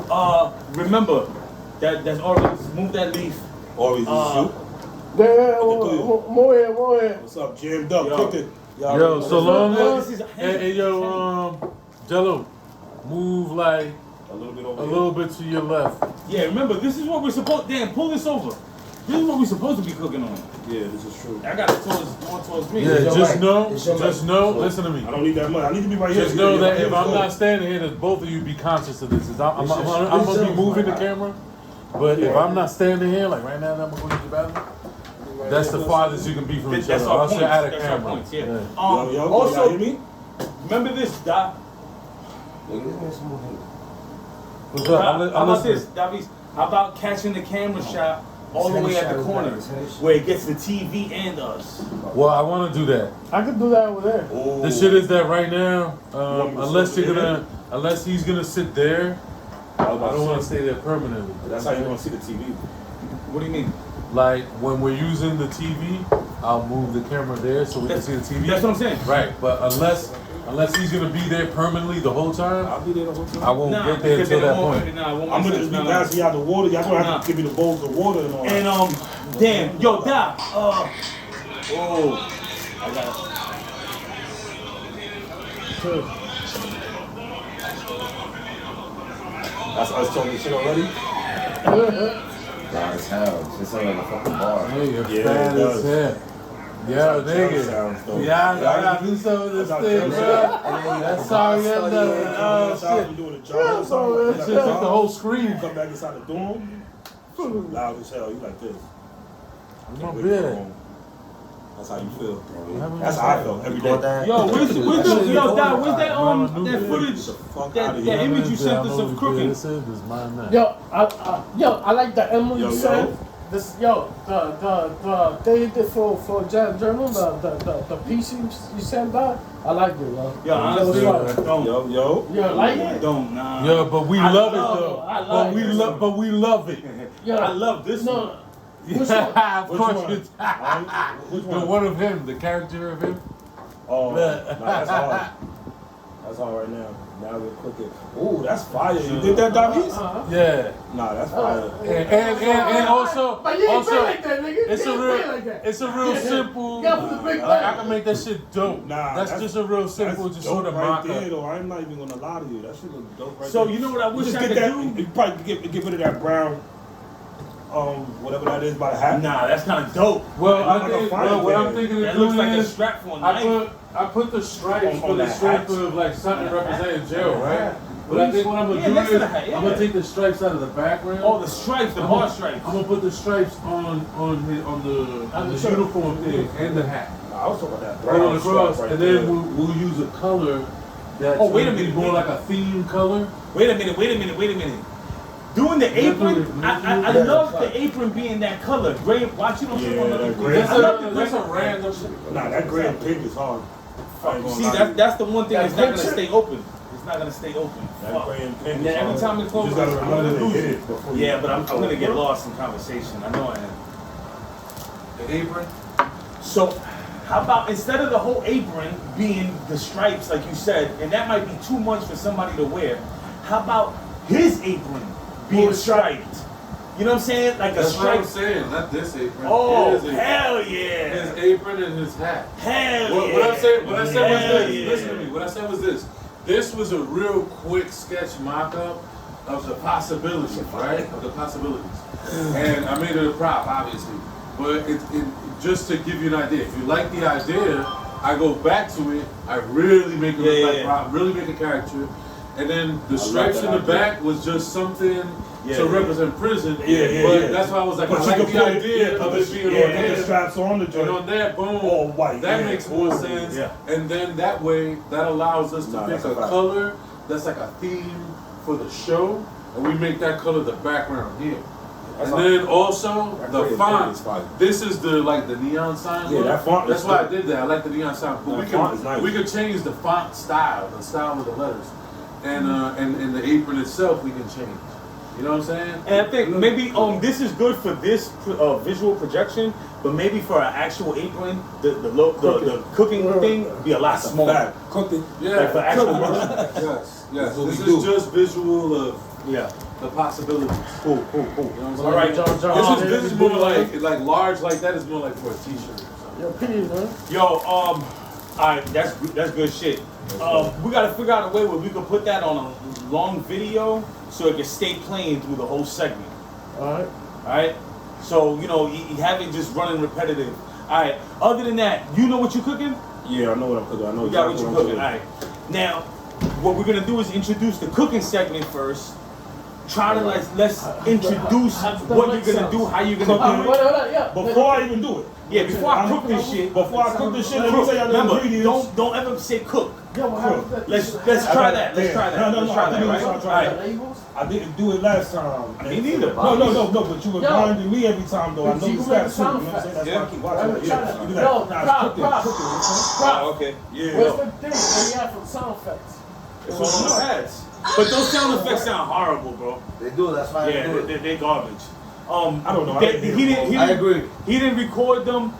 remember that's already move that leaf. Always shoot. More here. What's up? Jammed up. Yo. Cook it. Yo, so long as This is hey yo, Jello, move like a little bit over a here. little bit to your left. Yeah, remember this is what we're supposed. Damn, pull this over. This is what we're supposed to be cooking on. Yeah, this is true. I got it towards me. Yeah, your just right. know, It's your just right. know. Listen to me. I don't need that much. I need to be right here. Just know that Yeah, if I'm yeah, not standing here, that both of you be conscious of this. I'm gonna be moving the camera, but if I'm not standing here, like right now, that I'm going to the bathroom. That's the farthest you can be from each That's other. our Unless points. you're out of That's our camera. points. Yeah. Yo, Also, y'all hear me? remember this, Doc. What's up? How I'm about listening. this, Davies? How about catching the camera shot all the way at the corner, His headshot. where it gets the TV and us? Well, I want to do that. I could do that over there. Oh. The shit is that right now, want me to unless sit you're there? gonna, unless he's gonna sit there, I don't want to stay there permanently. That's how you want to see the TV. What do you mean? Like when we're using the TV, I'll move the camera there so we can see the TV. That's what I'm saying. Right, but unless he's gonna be there permanently the whole time, I'll be there the whole time. I won't get there because until then that it won't- point. Nah, it won't I'm make gonna just sense. be Nah, nah. passing y'all the water. Y'all gonna have Nah. to give me the bowls of water and all that. And damn, yo, Doc. Oh, I got it. That's us talking shit already? Nah, as hell. It's like a fucking bar. Hey, you're Yeah, fat it as does. hell. Yo, Sounds nigga. dope. Yeah, I gotta do some of this That's thing, how bro. it That's how you end up. Oh, shit. Doing the job. That shit took the whole screen. Come back inside the dorm. Loud as hell. You like this. My bed. That's how you feel. Having That's my how I bed. felt every You bought day. that? Yo, where's the yo, Doc? Where's that that footage? Get the fuck That out of here. image you sent us of cooking. This is mine now. Yo, I like the Emily Yo, said. yo. This the they did for journal the piece you sent out. I like it, yo. Yo, honestly, Yo, I don't. Yo. you like I it? don't. Nah. Yeah, but we I love it love though. it. I But like we it. love, but we love it. Yo, I love this one. no. Which one? Of Which course, one? it's Which the one? one of him, the character of him. Oh, that's hard. That's hard right now. Now we're cooking. Ooh, that's fire. You did that, Davies? Yeah, Nah, that's fire. and also, But you ain't play like that, nigga. it's You a ain't real, play like that. it's a real simple. You gotta put the big Like I bang. can make that shit dope. Nah, that's just a real simple, That's just dope sort of right mock there, up. though. I'm not even gonna lie to you. That shit look dope right So there. you know what I wish just I get could that. do? You probably get rid of that brown, whatever that is by the hat. Nah, that's kind of dope. Well, Like I a think fire what I'm band. thinking of That looks doing like a is strap for a knife. I put the stripes On for the that stripe hat. of like something representing jail, right? But I think what I'm gonna Yeah, do next is to the hat, yeah. I'm gonna take the stripes out of the background. Oh, the stripes, the bar stripes. I'm gonna put the stripes on the shirt. uniform thing and the hat. Nah, I was talking about that Going brown across, stripe right and there. then we'll use a color that's Oh, wait a gonna be minute, more wait. like a theme color. Wait a minute. Doing the apron, I love the apron being that color. Gray, watch you don't Yeah, see one that of gray. I love the That's gray. a random shit. Nah, that gray and pink is hard. I ain't gonna See, lie. that's the one thing That that's not gonna picture? stay open. It's not gonna stay open. That Fuck. gray and pink And is then every hard. time it You closes, just gotta I'm remember gonna to lose hit it. it before you. Yeah, but I'm gonna get lost in conversation. I know I am. The apron. So, how about instead of the whole apron being the stripes, like you said, and that might be too much for somebody to wear, how about his apron being striped? You know what I'm saying? Like a That's what I'm stripe. saying. Not this apron. Oh, His apron. hell yeah. His apron and his hat. Hell What, yeah. what I said was Hell this. yeah. Listen to me. What I said was this. This was a real quick sketch mock-up of the possibilities, right? Of the possibilities. And I made it a prop, obviously. But it just to give you an idea. If you like the idea, I go back to it. I really make it look like prop, really make a character. And then the stripes in the back was just something to represent prison. But that's why I was like, But I you like can the put idea of it being on put the there. straps on the And joint. on that, boom, All white, that yeah. makes more Ooh, sense. yeah. And then that way, that allows us to Nah, pick that's a a fact. color that's like a theme for the show, and we make that color the background here. That's And then also That the gray font. is fire. This is the neon sign. Yeah, look. that font is That's why I dope. did that. I like the neon sign, but That we font is can nice. we could change the font style, the style of the letters, and the apron itself we can change. You know what I'm saying? And I think maybe this is good for this visual projection, but maybe for an actual apron, the cooking thing be a lot That's a smaller. fact. Cooking. Yeah. Like for actual merch. Yes, yes. That's what This we is do. just visual of Yeah. the possibilities. Cool. You know what I'm saying? All right. This is more like large like that is more like for a t-shirt or something. Yo, peace, man. Yo, all right, that's good shit. We gotta figure out a way where we can put that on a long video so it can stay playing through the whole segment. All Alright? So, you know, you have it just running repetitive. Alright, other than that, you know what you're cooking? Yeah, I know what I'm cooking. I know You got what exactly you're cooking. I'm Alright. Now, what we're gonna do is introduce the cooking segment first. Try to let's introduce what you're gonna do, how you're gonna do it. Yeah. Before I even do it. Yeah, before I cook this shit. Before I cook this shit, let me Cook. tell y'all the Remember, ingredients. don't ever say cook. Yeah, well, how is that? Let's try that. Let's try that. No, Let's try I that, think right? we should try Alright. Labels? I didn't do it last time. Me neither. No, but you were grinding me every time though. I know You you can got make too. the You know sound what I'm saying? That's Yeah. why I keep watching that. Try Yeah, that. you do Yo, that. Nah, prop. cooking. Oh, okay. Yeah. What's the thing that you have for sound effects? It's on the pads. But those sound effects sound horrible, bro. They do, that's why they do Yeah, it. they garbage. I don't know. I He didn't hear didn't. I agree. He didn't record them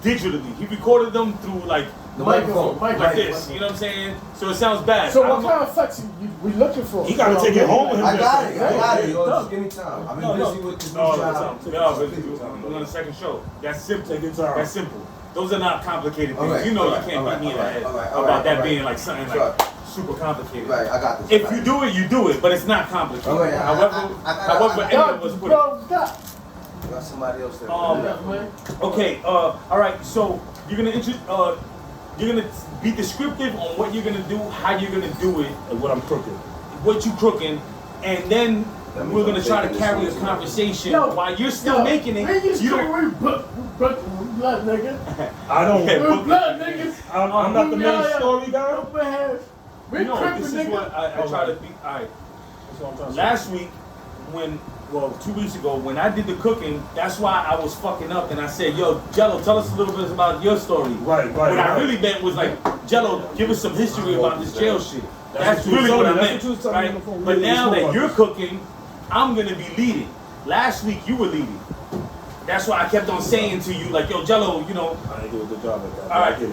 digitally. He recorded them through like The Microphone. like this. You know what I'm saying? So it sounds bad. So I what don't know. kind of effects we looking for? He gotta take it home with him. I got it. Yeah, Yo, yeah. just give me time. I've been No, busy with this new No, job. but we're on the second show. That's simple. Take your time. That's simple. Those are not complicated things. Alright, you know alright, you can't alright, beat me in the head alright, about that alright. being like something like Sure. super complicated. Right, I got this. If you do it, you do it, but it's not complicated. Alright, However, any of us put it. Bro, stop. You got somebody else there. Yeah, man. Okay, all right. So you're gonna be descriptive on what you're gonna do, how you're gonna do it, And what I'm cooking. what you cooking, and then That means we're gonna I'm try to taking carry this a one. conversation Yo, while you're still Yo, making it. niggas You don't. we blood, nigga. I don't. Yeah, We blood, niggas. I'm not the main story guy. We No, crippin', this is nigga. what I try to be. All right. That's what I'm trying to say. Last week, 2 weeks ago, when I did the cooking, that's why I was fucking up and I said, yo, Jello, tell us a little bit about your story. Right. What I really meant was like, Jello, give us some history about this jail shit. That's what you really told what I me. meant. That's what you told me on the Right? phone. But We now spoke that about you're this. cooking, I'm gonna be leading. Last week you were leading. That's why I kept on saying to you, like, yo, Jello, you know, I ain't do a good job at that. All right. I get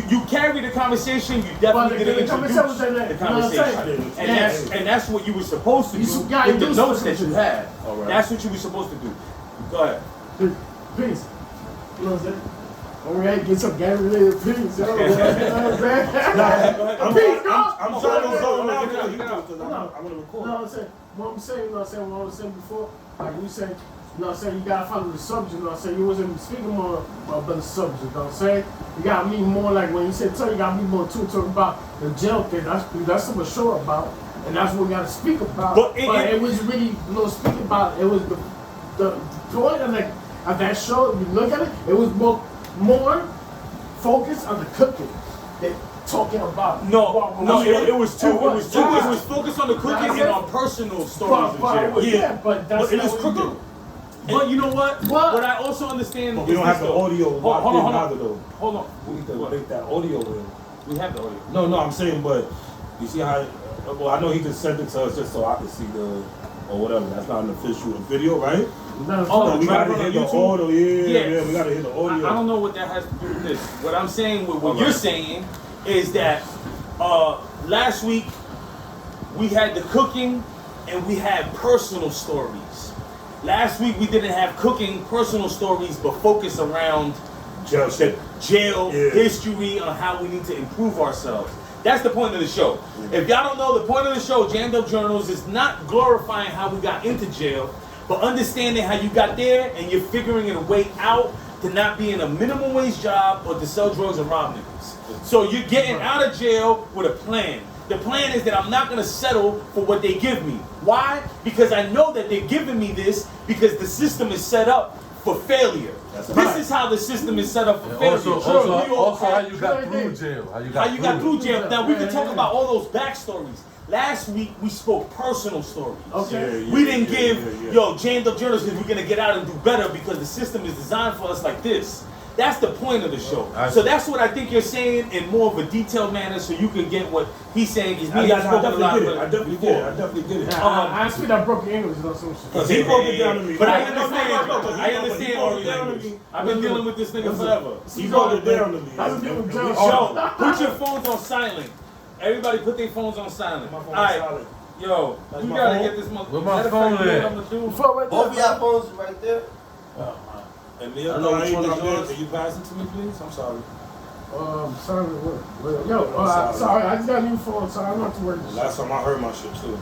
it. you carried the conversation. You definitely Well, didn't the introduce conversation was the in there. You know what I'm conversation, saying? and that's what you were supposed to do You gotta with the do notes something. that you had. All right. That's what you were supposed to do. Go ahead. Peace. You know what I'm saying? Alright, get some gang related peace. You know what I'm saying? I'm trying to go now because I want to You know record. what I'm saying? What I'm saying, you know what I'm saying? What I was saying before, like we say, you know what I'm saying? You gotta follow the subject, you know what I'm saying? You wasn't speaking more about the subject, you know what I'm saying? You gotta be more like when you said tell you gotta be more too talking about the jail thing. That's what we're sure about. And that's what we gotta speak about. But But it was really speak about it was the point of that show, if you look at it, it was more focused on the cooking than talking about No, it was too. It was too. It But was focused on the cooking and on personal stories in jail. yeah, but that's But it not is what we cooking. do. But you know what? What? What I also understand. But we is don't this, have the though. audio Hold locked in on. either though. Hold on. We need to What? make that audio in. We have the audio. No, I'm saying, but you see how? Well, I know he just sent it to us just so I can see or whatever. That's not an official video, right? No, Oh, No, we try gotta to hit put the on YouTube? audio. Yeah, Yeah. we gotta hit the I audio. don't know what that has to do with this. What I'm saying with what Okay. you're saying is that last week we had the cooking and we had personal stories. Last week we didn't have cooking, personal stories, but focus around Jail the shit. jail Yeah. history on how we need to improve ourselves. That's the point of the show. If y'all don't know, the point of the show, Jammed Up Journals, is not glorifying how we got into jail, but understanding how you got there and you're figuring a way out to not be in a minimum wage job or to sell drugs and rob niggas. So you're getting out of jail with a plan. The plan is that I'm not gonna settle for what they give me. Why? Because I know that they're giving me this because the system is set up for failure. This is how the system is set up for failure. Also, how you got through jail. How you got through jail. Now we can talk about all those backstories. Last week we spoke personal stories. Okay. Yeah, We didn't give, yeah. yo, Jammed Up Journals is we're gonna get out and do better because the system is designed for us like this. That's the point of the show. So that's what I think you're saying in more of a detailed manner so you can get what he's saying. He's I me and spoken a lot definitely get it. about I definitely get it. I definitely get it. I speak that broken English or some shit. Because he broke it down to me. But I No, understand. no, I understand he broke it down to language. me. I've been dealing with this nigga forever. He broke it down to me. I was doing Yo, put your phones on silent. Everybody put their phones on silent. My phone All right. is solid. Yo, That's we my gotta phone. get this motherfucker. Where my phone at? Fuck right Both of there. y'all phones is right there. And the I other know one, which one is yours. can you pass it to me, please? I'm sorry. Sorry, what? Yo, sorry, I just got a new phone, so I don't have to work. The last time I heard my shit too.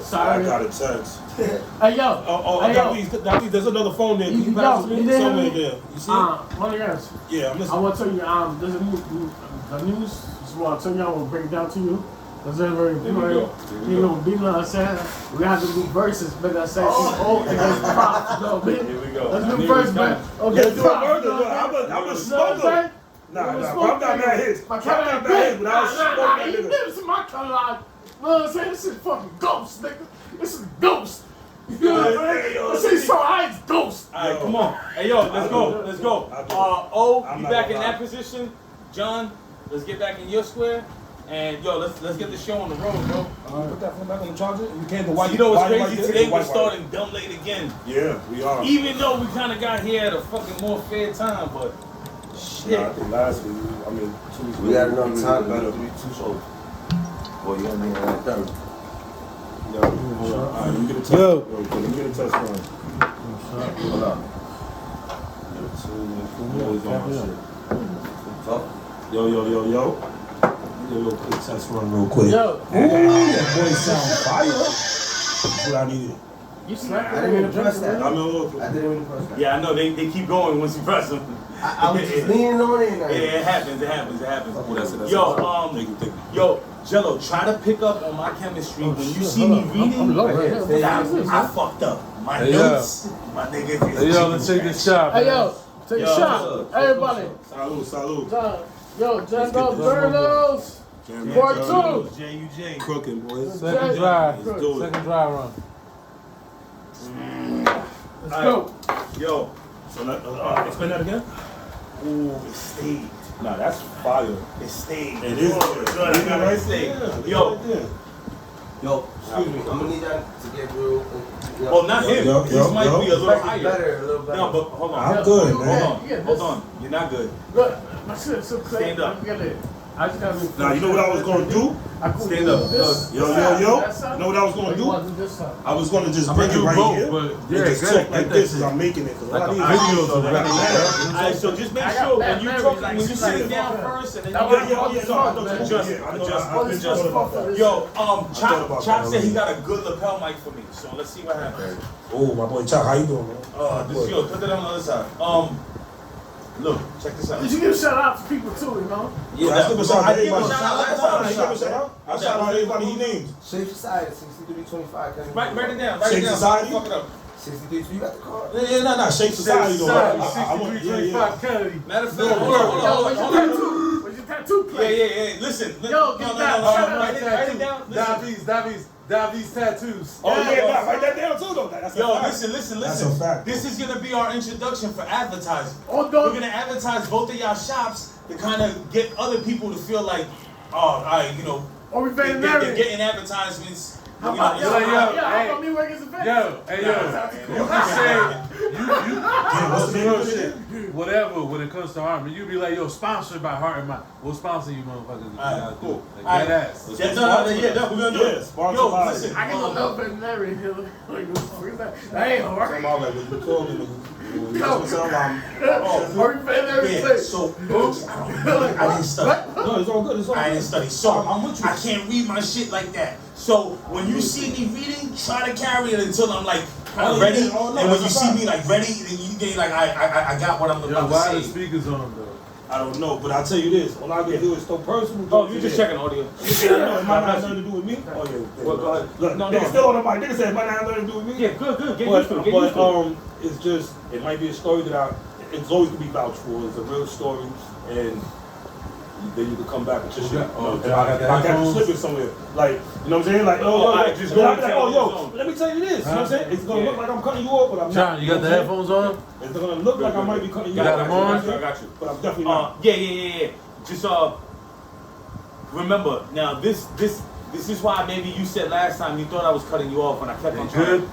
Sorry. I got a text. Hey, yo. Oh, Hey, that yo. means there's another phone there. Can you Yo, pass it to you me? didn't Somewhere hear me? there. You see? One of guys. Yeah, I'm I listening. want to tell you, there's a new, the news. Just want to tell you, I want to break it down to you. Because they're very, There we go. you know, be like I said, we have to do verses, but I say, oh, against Pop. No, man. Here we go. Let's I do knew verse, it was man. coming. Let's Okay, do a murder. Look, I'm a You know what I'm smoker. saying? Nah, I'm a nah, smoker, I'm not mad hits. My I'm color not ain't mad hits, big. but I'll smoke that You nigga. never see my color line. You know what I'm saying? This is fucking ghost, nigga. This is ghost. You know what I'm saying? This is so high, it's ghost. All right, come on. Hey, yo, let's go. Let's go. O, I'm you not back gonna in lie. that position. John, let's get back in your square. And yo, let's get the show on the road, bro. Put that phone back on the charger. You can't the white. You know what's white crazy? right there, Today the we're white starting dumb late again. Yeah, we are. Even though we kind of got here at a fucking more fair time, but shit. Nah, I think last week, I mean, 2 weeks ago, We got enough we time did better. to do 2 shows. Boy, you only had like 30. Yo, hold on. All right, let me get a test. Yo. Let me get a test run. Hold up. Always on my shit. Fuck. Yo. Get a little quick test run real quick. Yo. That boy sound fire. That's what I needed. You slapped I didn't even press that. I'm in a little. I didn't even press that. Yeah, I know they keep going once you press them. I was just leaning on it. Yeah, it happens. Oh, that's it, that's Yo, it. Thank you. Yo, Jello, try to pick up on my chemistry when you see me reading. I'm low right Yeah, here. I fucked up. My Hey, notes, my nigga. Hey, yo, let's take this shot. Hey, man. yo, take a Yo. shot. Everybody. Salud. John, yo, Let's get Django this Burnos. Jam Part Jam. two. J.U.J. Cooking, boys. Second drive. Let's do it. Second drive run. Let's go. Yo, So, explain that again? ooh, it stayed. Nah, that's fire. It stayed. It is. Oh, good. I gotta say. Yo, Yo, excuse me. I'm gonna need y'all to get real. well, not him. Yo, This might be a little Better, higher. a little better. No, but hold on. I'm good, Hold man. on. Hold on. You're not good. Look, my shit so clear. Stand up. Get it. I just gotta be. Now, you know what I was gonna do? I could Stand do up. this. Yo. That You side. know what I was Or gonna you do? want to do this side? I was gonna just I'm bring gonna it do right both, here but and yeah, just good. talk like Get that this as shit. I'm making it. Cause a Like lot of a these video videos to are that. like Alright, so just make I got sure bad when you memories, talk, like, when you she's like, sit down fuck first and then Yeah, you no, I know, adjust. I've thought about that. Yo, thought Chop about Chop that said he already. got a good lapel mic for me, so let's see what happens. Oh, my boy Chuck, how you doing, man? This yo, put that on the other side. Look, check this out. Did you give shout out to people too, you know? Yeah, I give a shout out to I give a everybody. shout out last time. I give a shout out. I shout out everybody he names. Safe Society, 6325. Write it down. Write Shake it down. Society? Fuck it up. 63, you got the card? Yeah, Shake Society though. I want, yeah. 6325 Kennedy. Matter of Yo, fact, hold where's your on. tattoo? Where's your tattoo Yeah, place? Listen. Yo, get that. Write it down. Listen. Davies tattoos. Oh yeah, write that down too though. That's a Yo, fact. listen. That's a fact. This is gonna be our introduction for advertising. Oh, We're don't. gonna advertise both of y'all shops to kind of get other people to feel like, oh, all right, you know, Or we they're veterinarian. getting advertisements. How You about, know, yo, yo, how hey. about me working as a vet? Yo, hey yo, you can say What's the name of shit, it? whatever when it comes to Hartman. You be like, yo, sponsored by Heart and Mind. We'll sponsor you, motherfuckers. Alright, cool. Like Alright. that ass. Yeah, we're gonna do it. Yeah, sponsor Yo, live. listen. I can love veterinarian here. That ain't hard. I'm all like, when you told me, nigga, that's what I'm Or we veterinarian Yeah, place. so I didn't study. No, it's all good. It's all I good. didn't study. So I can't read my shit like that. So when you see me reading, try to carry it until I'm like kind of ready. Oh, no, And when you that's see a me like ready, then you get like I got what I'm Yo, about why to the say. speakers on though? I don't know, but I'll tell you this. All I can do is so personal. Oh, you just checking audio. Yeah, no, it might not have nothing to do with me. Oh yeah. Well, go ahead. Look, No, nigga no. still on the mic. Nigga said it might not have nothing to do with me. Yeah, good. Get But, used to it. Get used to it. it's just, it might be a story that it's always gonna be vouched for. It's a real story, and then you can come back with your shit. Oh, If I got to headphones? slip it somewhere. Like, you know what I'm saying? Like, Oh, alright, just go like, and tell oh, the yo, zone. let me tell you this. You know what I'm saying? It's gonna Yeah. look like I'm cutting you off, but I'm not. John, you got know the what I'm headphones on? saying? It's gonna look like I might be cutting you You got off. them on? I got you. But I'm definitely not. Yeah. Just remember now. This is why maybe you said last time you thought I was cutting you off when I kept on They trying. good?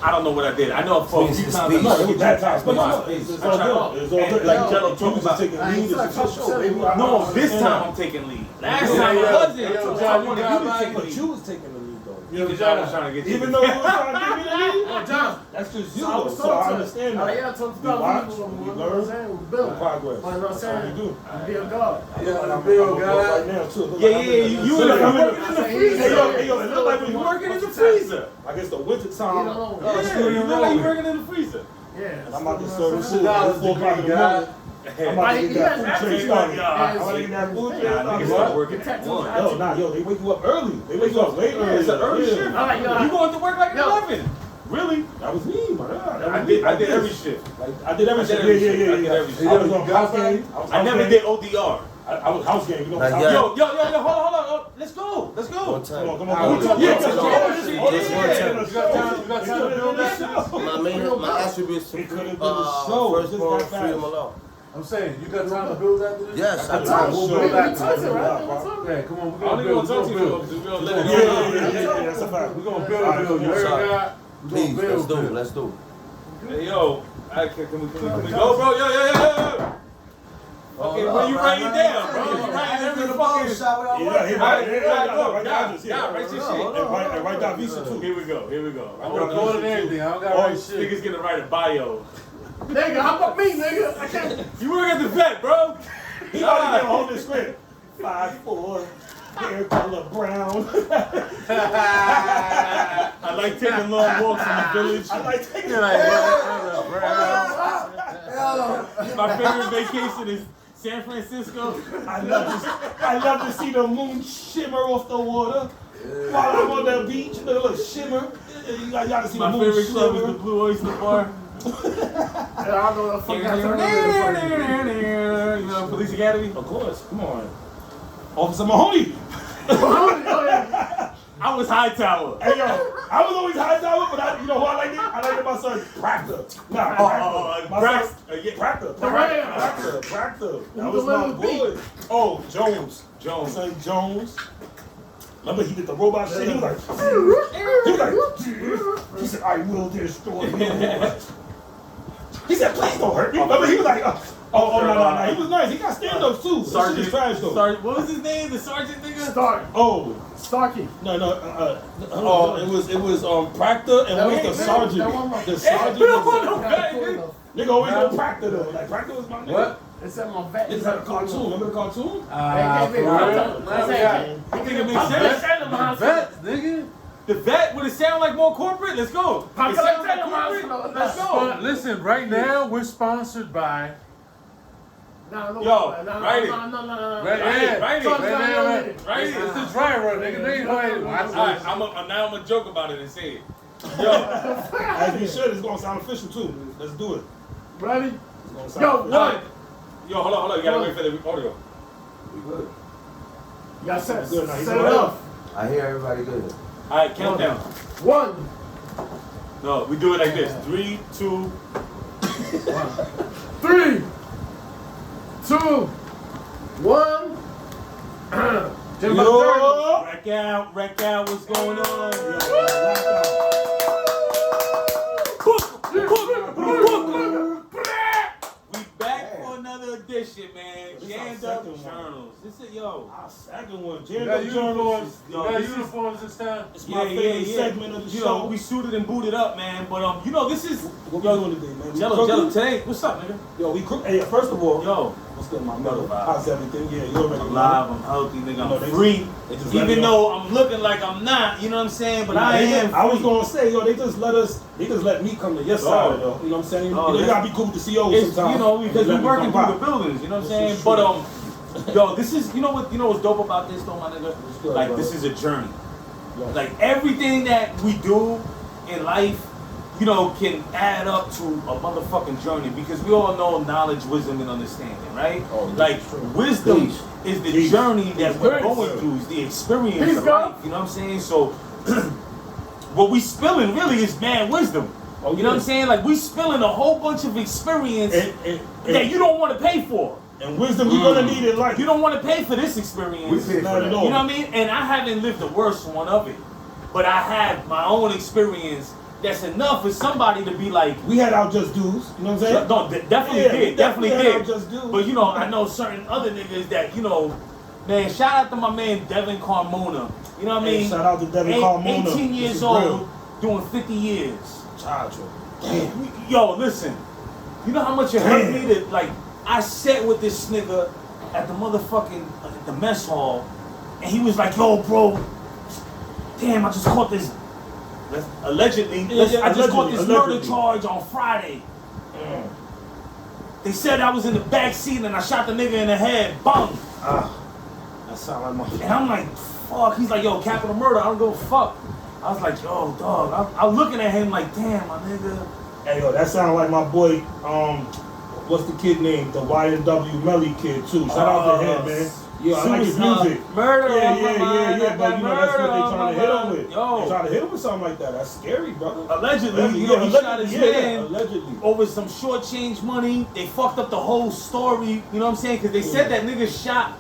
I don't know what I did. I know for a Means few it's times. speech. I No, it was that time. But my no, speech. it's I all tried. good. It's all And good. like Jello you talking was about. taking Like, lead. it's like It's a show. couple No, this And- time I'm taking lead. Last Yeah, time yeah. I wasn't. Yo, I John, wanted you you got to back. take the But lead. you was taking the lead though. Even John was trying to get you. Even though you was trying to give me the lead, Oh, John. that's just you So I though. was So I talking to understand him. that. Yeah, I told We you watch, what we I'm learn, saying. We no build. progress. But you know what I'm That's how saying? you do. Be a God. I'm Bill, right guy. now too. Look Yeah, like I'm yeah, in you the- was look like I'm working in the freezer. Hey, yo, it looked like we You working in the freezer. I guess the winter You time. don't know. Yeah, you look like you working in the freezer. Yeah. I'm out to serve What's food the at dollars 4 o'clock in the degree, morning. Hey, I'm about to Like, get that yeah, food train that's- started. yeah. I'm about to get that food train Nah, niggas started. start working at Detective. 1. Yo, nah, yo, they wake you up early. They wake you up way early. It's an early Yeah. shift. I like, yo, You going to work like at Yo. 11? Really? That was me, man. I did every shift. Like, I did every I did shit. every Yeah, shit. yeah, I did yeah. every shit. I was You on got house that? game. I never did ODR. I was house game. You know, Not house yet. game. Yo, hold on. Let's go. One Come on, time. come Ah, on. we Come on. talking Yeah, about come on. this. Oh, Just yeah, one yeah, time. let's You got go. time- you got time to build that shit? My attributes It could have been to a show. first Just born that fast. freedom of law. I'm saying, you got time to build after this? Yes, I I do. We'll Sure. build We after touch this. it, right? Yeah, We touch it. Yeah, come on, we're I gonna don't even build. want to talk to We're you. gonna build. We're going to Yeah, let it yeah, go. yeah, that's a fact. We're gonna build. Alright, You heard sorry. God? We're Please, gonna build. let's do it. Let's do it. Hey, yo, can we go, bro? Yo. Okay, where you writing down, bro? You writing every fucking... Yeah, he right there. Yeah, write your shit. And write that visa too. Here we go. I'm recording everything. I don't gotta All write this shit. nigga's gonna write a bio. Nigga, how about me, nigga? I can't. You work at the vet, bro. He already got hold the script. 5'4", hair color brown. I like taking long walks in the village. I like taking You're like, My favorite vacation is San Francisco. I love to see the moon shimmer off the water while I'm on the beach. Look, shimmer. You gotta see the My moon favorite club is the shimmer. Blue Oyster Bar. I don't know what the fuck I You know, Police Academy. Of course, come on, Officer Mahoney. I was Hightower. Hey yo, I was always high tower, but you know who I liked it? I liked it my son Proctor. Nah, Proctor. My son, yeah. Proctor. That was the my little boy. Oh, Jones. My son Jones. Remember he did the robot shit? He was like, he said, I will destroy you. He said, please don't hurt me. Remember he was like, no. He was nice. He got stand-ups too. That shit is trash though. What was his name? The sergeant nigga? Stark. Oh, Starkey. no. It was Proctor and who's the sergeant? The sergeant was nigga always go Proctor though. Like Proctor was my nigga. What? It's at my vet. It's like a cartoon. Remember the cartoon? You think it makes sense? Vet, nigga. The vet, would it sound like more corporate? Let's go. It sounds like corporate? Let's go. Listen, right now we're sponsored by. Yo, write it. No. Right, Right. It's the dry run, nigga. Nigga, go ahead. Watch Alright, this. now I'm gonna joke about it and say it. Yo, As we should. It's gonna sound official too. Let's do it. Ready? It's gonna sound Yo, official. what? yo, hold on. You gotta wait for the audio. We good. You got set. Good, now he's Set it ready. up. I hear everybody good. Alright, countdown. 1. No, we do it like this. 3, 2. 3, 2, 1. Jimmy Yo. Wreck out, what's going on? We back for another edition, man. This Jammed our up second one. Journals. This is, yo. Our second one. You Jammed got Up Journals. uniforms. You got this is- uniforms this time. It's my favorite segment of the You show. know, we suited and booted up, man. But, you know, this is... What we doing today, man? We Jello, cooking? today. What's up, nigga? Yo, we cook. Hey, first of all, Yo. what's good, my brother? Vibe. How's everything? Yeah, you already I'm know. live, I'm healthy, nigga, You know, I'm they free. just let Even me though I'm looking like I'm not, you know what I'm saying? But I am free. I was gonna say, yo, they just let me come to your side, though. You know what I'm saying? Oh, you gotta be cool with the COs It's, sometimes. you know, because Let we're me working come through the by. buildings, you know what I'm This saying? is But yo, this is, you know what's dope about this though, my nigga? good, Like, brother? this is a journey. Yeah. Like, everything that we do in life, you know, can add up to a motherfucking journey because we all know knowledge, wisdom, and understanding, right? Oh, like, true. wisdom Peace. is the Peace. journey that we're Peace. going through, is the experience Peace, of God. life, you know what I'm saying? So, what we spilling really is mad wisdom. Oh, You know what I'm yeah. saying? Like, we spilling a whole bunch of experience that you don't want to pay for. And wisdom you're gonna need in life. You don't want to pay for this experience. We pay for Not at that. all. You know what I mean? And I haven't lived the worst one of it. But I had my own experience that's enough for somebody to be like. We had our just dudes, you know what I'm saying? No, definitely Yeah, did, we definitely definitely had did. our just dudes. But you know, I know certain other niggas that man. Shout out to my man Devin Carmona. You know what I Hey, mean? shout out to Devin Carmona. 18 This years is old, real. doing 50 years. Charge him. Damn. Yo, listen. You know how much it hurt me to like. I sat with this nigga at the motherfucking the mess hall, and he was like, "Yo, bro, damn, I just caught this. Allegedly, I just caught this murder charge on Friday. They said I was in the back seat and I shot the nigga in the head. Bang! That sound like my. And I'm like, fuck. He's like, yo, capital murder. I don't give a fuck. I was like, yo, dog. I'm looking at him like, damn, my nigga. Hey, yo, that sound like my boy. What's the kid name? The YNW Melly kid too. Shout out to him, man. Yeah, I like his music. Murder Yeah, on my mind. but you know that's what they Murder trying to hit on him with. Yo. They trying to hit him with something like that. That's scary, brother. Allegedly, you know, he shot his man allegedly. over some shortchange money. They fucked up the whole story. You know what I'm saying? Because they said that nigga shot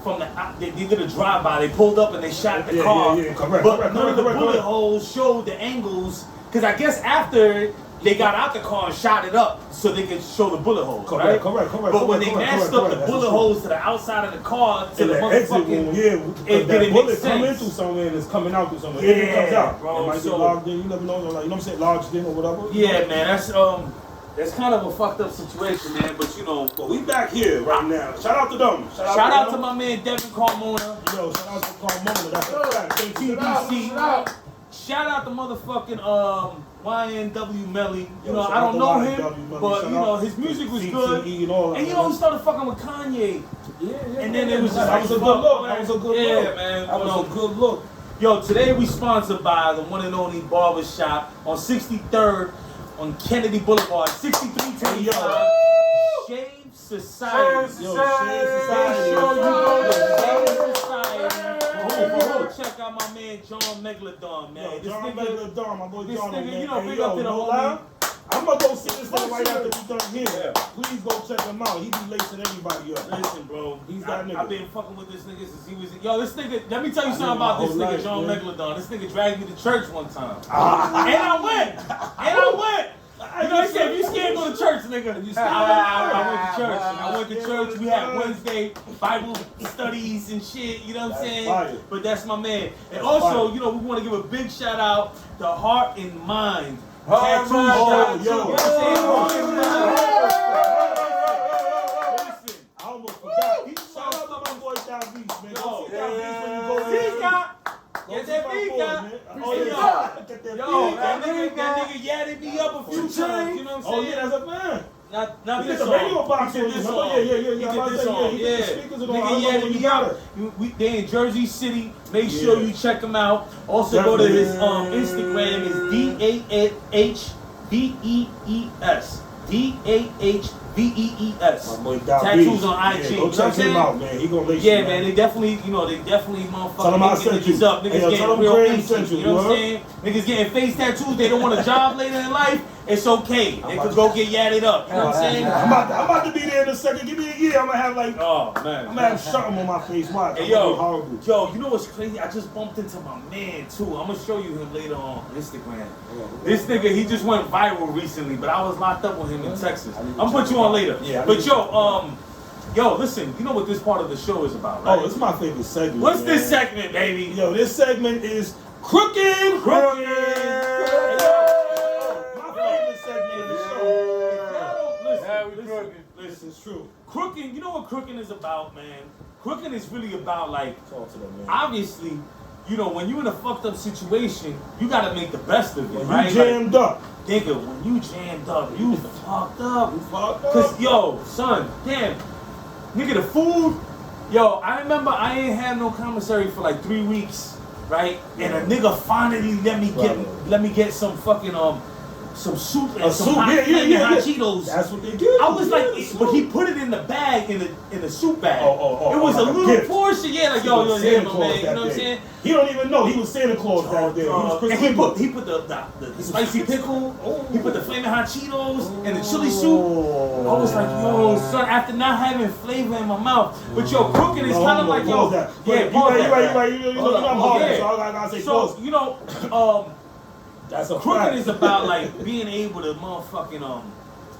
from the. They did a drive-by. They pulled up and they shot the car. Yeah, correct. But none of the bullet correct. holes showed the angles. Because I guess after they got out the car and shot it up so they could show the bullet holes. Correct. But when they matched up the bullet holes to the outside of the car to In the the exit motherfucking. wound, it that didn't bullet make come in sense. through somewhere and it's coming out through somewhere. Yeah, If it comes out, bro, it might so- get logged in. You never know, like, you know what I'm saying, lodged in or whatever. Yeah, man, that's kind of a fucked up situation, man. But you know, But we back here right now. Shout out to them. shout out to my man Devin Carmona. Yo, shout out to Carmona. That's a fact. TBC. Shout out to motherfucking YNW Melly. You know, shout I out don't to know YNW him, Melly. but Shout you know out his music was CTE good. and all that, And you know, man. he started fucking with Kanye. Yeah. And then it was just that like, was a good fuck, look. man. That was a good Yeah, look. man. That You was know. a good look. Yo, today we sponsored by the one and only Barbershop on 63rd on Kennedy Boulevard, 6325 Shave Society. Yo, Shave Society. Make sure you go to Shave Society. Check out my man John Megalodon, man. Yo, This John nigga, Megalodon, my boy this John, nigga, man. you know, Hey, big yo, up to the no homie. lie. I'm gonna go see this nigga right after we done here. Please go check him out. He be lacing everybody up. Listen, bro. He's that nigga. I've been fucking with this nigga since he was. Yo, this nigga. Let me tell you something about this nigga, John Megalodon. This nigga dragged me to church one time, and I went. You know, he said, if you scared, go to church, nigga. I went to church. We had Wednesday Bible studies and shit. You know what I'm saying? Fire. But that's my man. And also, you know, we want to give a big shout out to Heart and Mind Tattoo Shop. yo. You know what I'm saying? Heart and Mind. Listen. I almost forgot. Shout out to my boy Down Beach, man. Go see Down Beach when you go there. Pika. Go Get see that my boy, Pika. man. Oh, Yo, yeah. Get that Yo, Pika. that nigga yadded me up a few times. You know what I'm Oh, saying? yeah, that's a man. Not He this did the song. radio box He did on this you, song. remember? Yeah. He I'm did about to this say, song. he did the speakers and all. I Nigga don't know yadded when you me got up. it. They in Jersey City. Make sure Yeah. you check him out. Also go to his Definitely. Instagram is DAHVEES. DAHVEES. My boy Down Tattoos Beach. on IG. Yeah, You know go what I'm check him saying? out, man. He gonna lace you, Yeah, man, they definitely motherfucking Tell 'em I making sent you. niggas up. Niggas Hey, yo, tell getting 'em real Graham anxious, sent you, you know what I'm you saying? Niggas getting face tattoos, they don't want a job later in life. It's okay. They could go get yadded up. You know what I'm saying? I'm about to be there in a second. Give me a year. I'm gonna have like, Oh, man. I'm gonna have something on my face. Watch. Hey, I'm gonna be yo, horrible. you know what's crazy? I just bumped into my man, too. I'm going to show you him later on Instagram. This nigga, he just went viral recently, but I was locked up with him in Texas. I'm going to put you on later. Yeah, But, yo, listen, you know what this part of the show is about, right? Oh, it's my favorite segment. What's man. this segment, baby? Yo, this segment is Crookin'. Crookin'. My favorite segment of the show. This This is true. Crooking, you know what crooking is about, man? Crooking is really about, like, Talk to them, man. obviously, you know, when you're in a fucked up situation, you gotta make the best of it, When right? you jammed up. Like, nigga, when you jammed up, you fucked up. You fucked up. Cause, yo, son, damn, nigga, the food, yo, I remember I ain't had no commissary for like 3 weeks, right? And a nigga finally let me get some fucking some soup and some hot Cheetos. That's what they do. I was like, Yeah, but he put it in the bag, in the soup bag. Oh, it was like a a little gift. portion, yeah, like yo, He was yeah, Santa my Claus man, you that know what I'm day. saying? He don't even know he was Santa Claus that day. He was Chris And he Kringle. put the spicy pickle, he put the flaming hot Cheetos and the chili soup. I was like, yo, son, after not having flavor in my mouth, but yo, cooking is kind of like, yo, yeah, you right. You know I'm hard, Yeah. so I gotta say So, pause. you know, That's a Crooked fact. is about like being able to motherfucking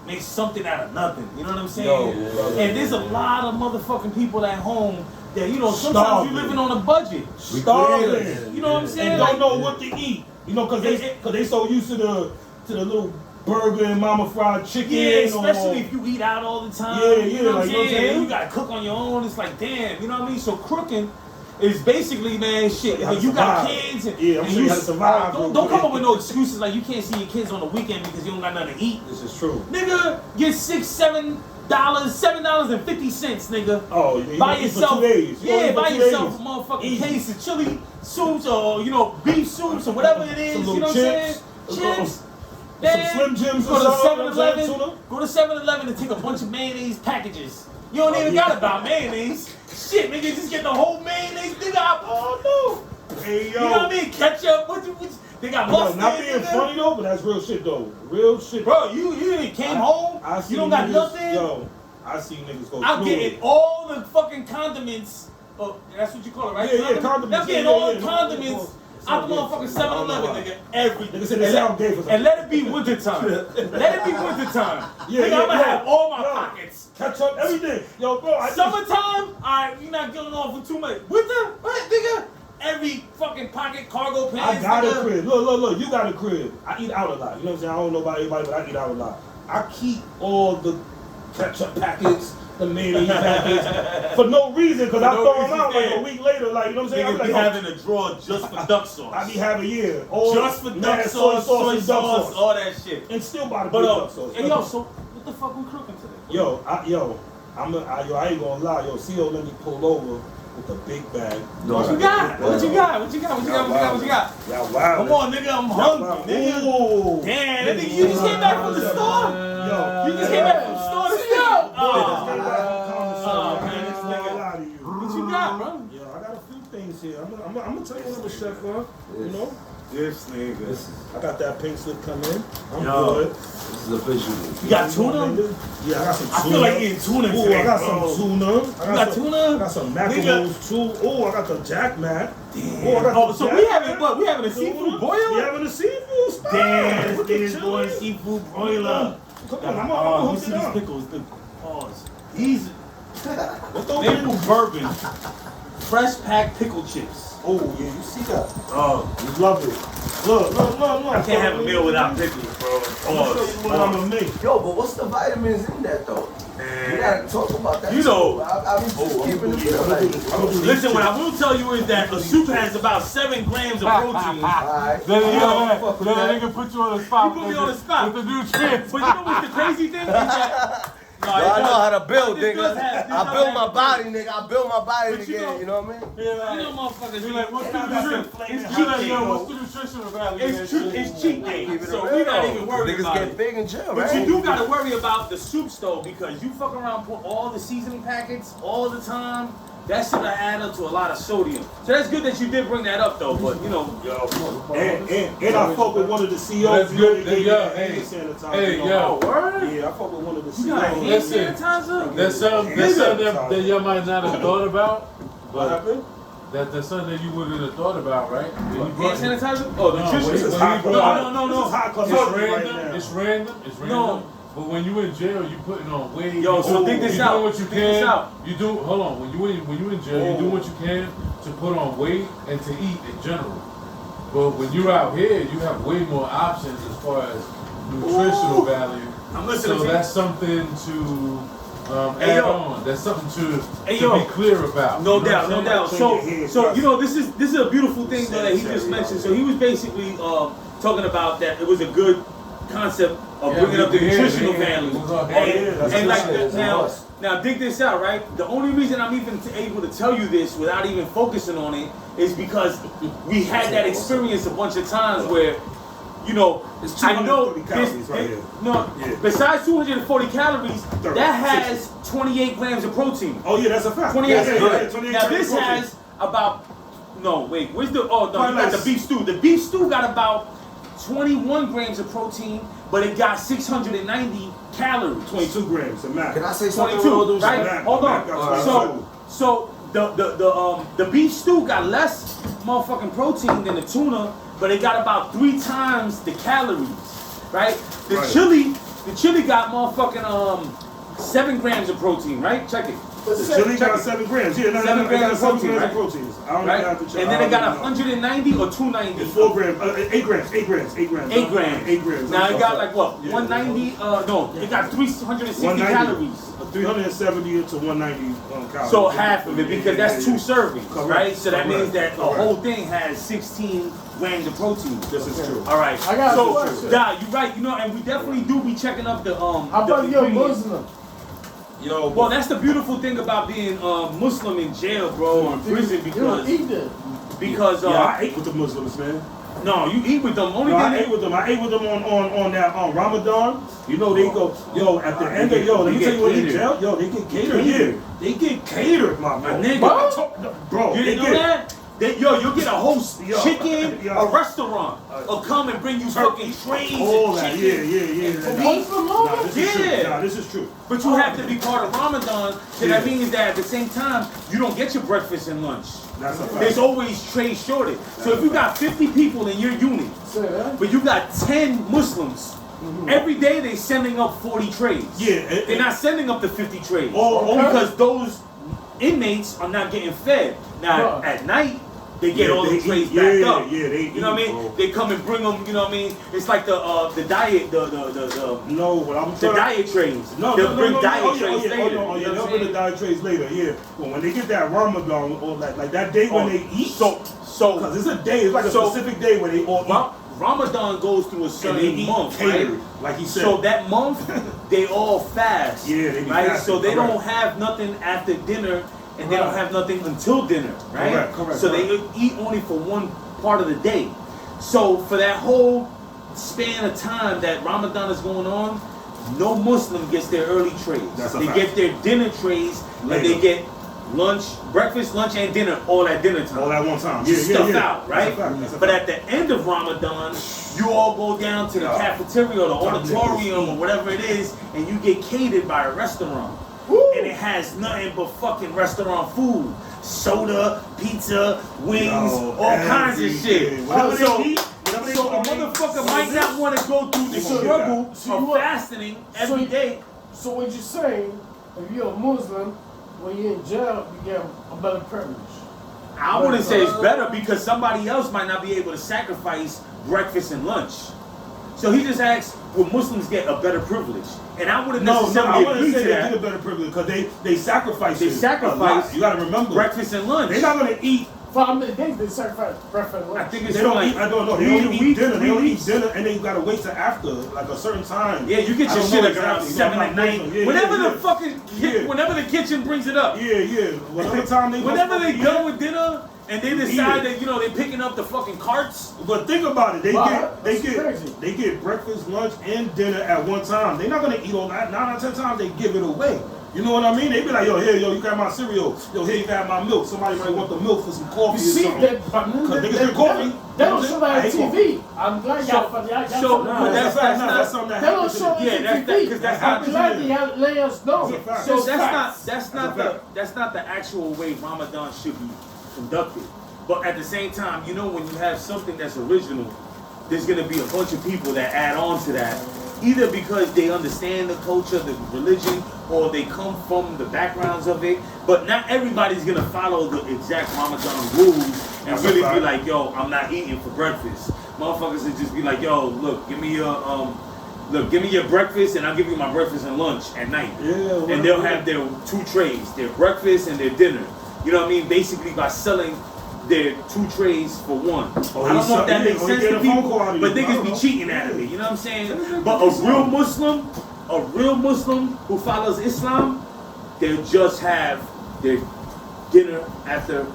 make something out of nothing. You know what I'm saying? Yo, and there's a lot of motherfucking people at home that, you know, sometimes Starving. you're living on a budget. Starving. You know what I'm saying? And don't Like, know what to eat. You know, cause they so used to the little burger and mama fried chicken. yeah, especially if you eat out all the time. Yeah, you know what like, I'm you know what I'm saying? saying? You gotta cook on your own. It's like, damn, you know what I mean? So crooking is basically, man, shit. How to You got survive. kids, and, Yeah, I'm and sure you how to survive. Don't come up with no excuses like you can't see your kids on the weekend because you don't got nothing to eat. This is true. Nigga, get $7.50, nigga. Oh, you Buy eat for yourself, 2 days. You yeah, only buy for 2 yourself days. a motherfucking Easy. case of chili soups or, you know, beef soups or whatever it is. Some You little know what I'm chips. saying? Chips. Some Slim Jims Go or to something. 7-Eleven. Tuna. Go to 7-Eleven and take a bunch of mayonnaise packages. You don't even yeah. got about mayonnaise. Shit, nigga, just get the whole mayonnaise. Nigga, oh no. Hey, yo. You know what I mean? Ketchup. They got Yo, mustard. not being nigga. funny though, but that's real shit though. Real shit. Bro, you came home. I You seen don't got niggas, nothing. Yo, I see niggas go I'm through getting it. all the fucking condiments. Oh, that's what you call it, right? Yeah, condiments. I'm getting Yeah, all yeah, the yeah. condiments out the motherfucking 7-Eleven, nigga. Everything. Nigga said they sound gay for And something. let it be wintertime. Let it be wintertime. Yeah, Nigga, yeah, I'm gonna yeah. have all my Yo. pockets. Ketchup, everything. Yo, bro, I just, Summertime, alright, you're not going off with too much. Winter, what, nigga? Every fucking pocket, cargo pants. I got nigga. a crib. Look, you got a crib. I eat out a lot. You know what I'm saying? I don't know about everybody, but I eat out a lot. I keep all the ketchup packets, the mayonnaise packets, for no reason, because I no throw them reason, out like yeah. a week later. Like, you know what I'm saying? Niggas I be like, having a drawer just for duck sauce. I be having, yeah. All Just for duck mad sauce, soy and duck sauce, all that shit. And still buy the But duck sauce. hey yo, so what the fuck we cooking today? Yo, I ain't gonna lie. Yo, CO let me pull over with a big bag. What you got? What you got? What you got? What you got? What you got? What you got? Yeah, wow. Come on, nigga, I'm hungry, nigga. Ooh. Damn, that nigga, you just came back from the store. Yo, You just came back from the store to see. Oh, man, this nigga. What you got, bro? Yo, I got a few things here. I'm gonna tell you what I'm a chef on. You know, This nigga. I got that pink slip come in. I'm Yo. good. This is official. You got tuna? Yeah, I got some tuna. I feel like eating tuna Ooh, today, I got bro. some tuna. You got tuna? I got some macaroons too. Oh, I got the jack mat. Oh, I got Oh, the so jack we having mat. what? We having a seafood We boil? having a seafood spot. Damn, Look this at nigga's going you. seafood broiler. Come on, I'm Oh, gonna you hook see it these up. pickles? The pause. These What's those maple pickles? bourbon, fresh packed pickle chips. Oh yeah, you see that? Oh, You love it. Look. I can't have a meal without pickles, bro. I'm gonna show you what I'm gonna make. Yo, but what's the vitamins in that though? We gotta talk about that. You know- I be just keeping it real. Like, Listen, what I will tell you is that a soup has about 7 grams of protein. alright. Then You know, they can put you on the spot. You put me on the spot. With the nutrients. But you know what's the crazy thing? Is that, no, Yo, I know how to build, This does nigga. have- this I does build have my the body, nigga. I build my body But you again. know- You know what I mean? You know, motherfuckers Be like, what's the And I got some nutrition? flaming Be like, yo, jalapenos. what's the nutritional value? of that shit? It's cheap day, Keep it so real, we're not though. even worried Niggas about get it. big in jail, But right? you do gotta worry about the soups though, because you fuck around, put all the seasoning packets all the time. That shit will add up to a lot of sodium. So that's good that you did bring that up though. But you know, And I fuck with one of the CEOs. That's good. They gave me Yo, that hey. hand sanitizer, Hey, you know. yo. word. Yeah, I fuck with one of the You got a hand CEOs. Listen. sanitizer? That's something that y'all might not have thought about. What But happened? that's something that you wouldn't have thought about, right? When you Hand brought- sanitizer? Oh, No, nutrition. This is When hot you club. brought- No. This is hot club It's right random. now. It's random. It's random. No. But when you in jail, you putting on weight. Yo, so you think this doing out. what you Think this can. out. You do. Hold on. When you in jail, you do what you can to put on weight and to eat in general. But when you're out here, you have way more options as far as nutritional value. I'm listening So to you. that's something to Hey, add yo. on. That's something to Hey, yo. be clear about. No You know doubt, what no I'm doubt. Clean So, your hands, so yes. you know, this is a beautiful thing though, that he just mentioned. So he was basically talking about that it was a good concept of Yeah, bringing up the yeah, nutritional yeah. value. Oh, yeah, that's And like good. now dig this out, right? The only reason I'm even able to tell you this without even focusing on it is because we had that experience a bunch of times where, you know, It's I know 240 calories right here. no, Yeah. besides 240 calories, 30, that has 28 grams of protein. Oh yeah, that's a fact. 28 Yeah, grams. 28 Now grams this of protein. has about where's the you got Probably the beef stew. The beef stew got about 21 grams of protein, but it got 690 calories. 22 grams of mac. Can I say something? 22, real right? Mac, Hold Mac got on. 22. So the beef stew got less motherfucking protein than the tuna, but it got about 3 times the calories, right? The Right. chili got motherfucking 7 grams of protein, right? Check it. But The say- chili check got it. 7 grams. Yeah, no, 7 no, grams of 7 protein, grams right? of proteins. I don't Right? even have to check. And then it got I don't know. 190 or 290. It's 4 grams, 8 grams, 8 grams, 8 grams. 8 grams. 8 grams. Now I'm it got sorry. like what? Yeah. 190? No, it got 360 190. calories. 370 to 190 calories. So half of it, because that's 2 servings, Correct. right? So that means Correct. that the whole thing has 16 grams of protein. This is true. All right. I got a so, question. Nah, you're right. You know, and we definitely do be checking up the How the about your ingredients. Muslim? Yo, Well, that's the beautiful thing about being Muslim in jail, bro, or in prison, You don't because eat that. because I ate with the Muslims, man. no, you eat with them. Only No, thing I ate with them. I ate with them on that Ramadan. You know, they go, yo, at the end of, yo, let me They tell you what get in jail, yo, they get catered. Yeah, they get catered, my My man. nigga. Bro, You they didn't know get that? You'll get a whole Yo. chicken, Yo. a restaurant, will come and bring you fucking trays all and that. chicken. Yeah. and Nah, beef. nah, this is true. Yeah. Nah, this is true. But you have to be part of Ramadan, so that Yeah. means that at the same time, you don't get your breakfast and lunch. That's a fact. There's always tray shortage. So if you got 50 people in your unit, Say that. but you got 10 Muslims, every day they sending up 40 trays. Yeah, They're not sending up the 50 trays. Oh, Only okay. because those inmates are not getting fed. Now, Right. at night, they get Yeah, all the they trays eat. back Yeah, up. yeah, they You know what I eat, mean? bro. They come and bring them, you know what I mean? It's like the diet, the No, what I'm the trying. diet trays. No, They'll no, bring no, diet oh, yeah, trays oh, yeah, later. oh, no, you know they'll what I'm bring the saying? diet trays later, yeah. But when they get that Ramadan, or like that day when Oh, they eat, So because it's a day, it's like a So- specific day where they all eat. Ramadan goes through a And they certain eat month, right? catered, like he said. So that month, they all fast. Yeah, they be right. fasting, So they correct. don't have nothing after dinner, and they don't Right. have nothing until dinner, right? Correct, So they eat only for one part of the day. So for that whole span of time that Ramadan is going on, no Muslim gets their early trays. That's a They fact. get their dinner trays, and Later. they get lunch, breakfast, lunch, and dinner all at dinner time. all at one time. Yeah, Stuff yeah. out, right? That's a fact, that's a But fact. at the end of Ramadan, you all go down to the Yeah. cafeteria or the Time auditorium to or whatever it is, and you get catered by a restaurant. And it has nothing but fucking restaurant food. Soda, pizza, wings, Yo, all kinds of shit. everything. Whatever So, they eat, whatever they so a eat, motherfucker might not want to go through the So- struggle so of you want- fasting every day. So what you're saying, if you're a Muslim, when you're in jail, you get a better privilege. I wouldn't say it's better because somebody else might not be able to sacrifice breakfast and lunch. So he just asked, will Muslims get a better privilege? And I wouldn't No, I necessarily wouldn't agree say to they get a that. better privilege because they sacrifice They it a sacrifice lot. You gotta remember. Breakfast and lunch. They're not gonna eat. For how many days they sacrifice breakfast and I lunch? think it's They don't like eat. I don't know. They 3 only a eat week, dinner. They 3 only eat weeks. dinner, and they gotta wait till after like a certain time. Yeah, you get I your don't shit know like around exactly. 7 No, at no, night. yeah, Whenever yeah, the fucking yeah. whenever the kitchen brings it up. Yeah. Whatever time they. Whenever they eat. done with dinner and they decide Yeah. that, you know, they're picking up the fucking carts. But think about it. They Wow, that's get crazy. they get breakfast, lunch, and dinner at one time. They're not gonna eat all that. 9 out of 10 times they give it away. You know what I mean? They be like, yo, here, yo, you got my cereal. Yo, here, you got my milk. Somebody might want the milk for some coffee You see or something. that, but niggas drink coffee. they don't show that I on hate TV. I'm glad y'all So- y'all so- y'all- but that's that's not- something that They don't happens. show it Yeah, on that's TV. because that's That I'm not happens. glad y'all let us know. That's a fact. So It's that's facts. not That's a that's not the actual way Ramadan should be conducted. But at the same time, you know, when you have something that's original, there's gonna be a bunch of people that add on to that, either because they understand the culture, the religion, or they come from the backgrounds of it. But not everybody's gonna follow the exact Ramadan rules and That's a really be fact. like, yo, I'm not eating for breakfast. Motherfuckers would just be like, yo, look, give me your breakfast, and I'll give you my breakfast and lunch at night. Yeah, And they'll have their 2 trays, their breakfast and their dinner. You know what I mean? Basically by selling their 2 trays for 1. Oh, I don't know if that yeah, makes or you sense get to a phone people, call out of but you. I niggas don't be know. cheating out of it. You know what I'm saying? But a real Muslim who follows Islam, they'll just have their dinner after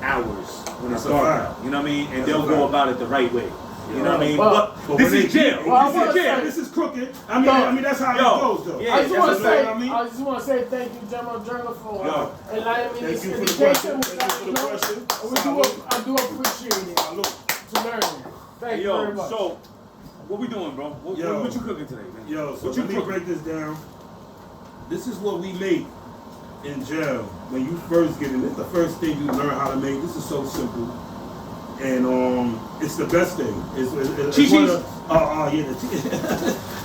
hours when it's That's a dark fact. out. You know what I mean? And That's they'll a go fact. about it the right way. You know what I mean? Well, But this is jail. Well, I This wanna is jail. say- This is crooked. I mean that's how Yo, it goes though. yeah. I just want to that's say, what I mean. I just want to say thank you, General Journal, for Yo, enlightening me in this thank you for the education. question. Thank you for the question. I do appreciate it to learn. Thank you very Yo, much. so what we doing, bro? What you cooking today, man? Yo, so what you let me cooking? break this down. This is what we make in jail when you first get in. This is the first thing you learn how to make. This is so simple. and it's the best thing. It's Chi-Chi's? one of the, yeah,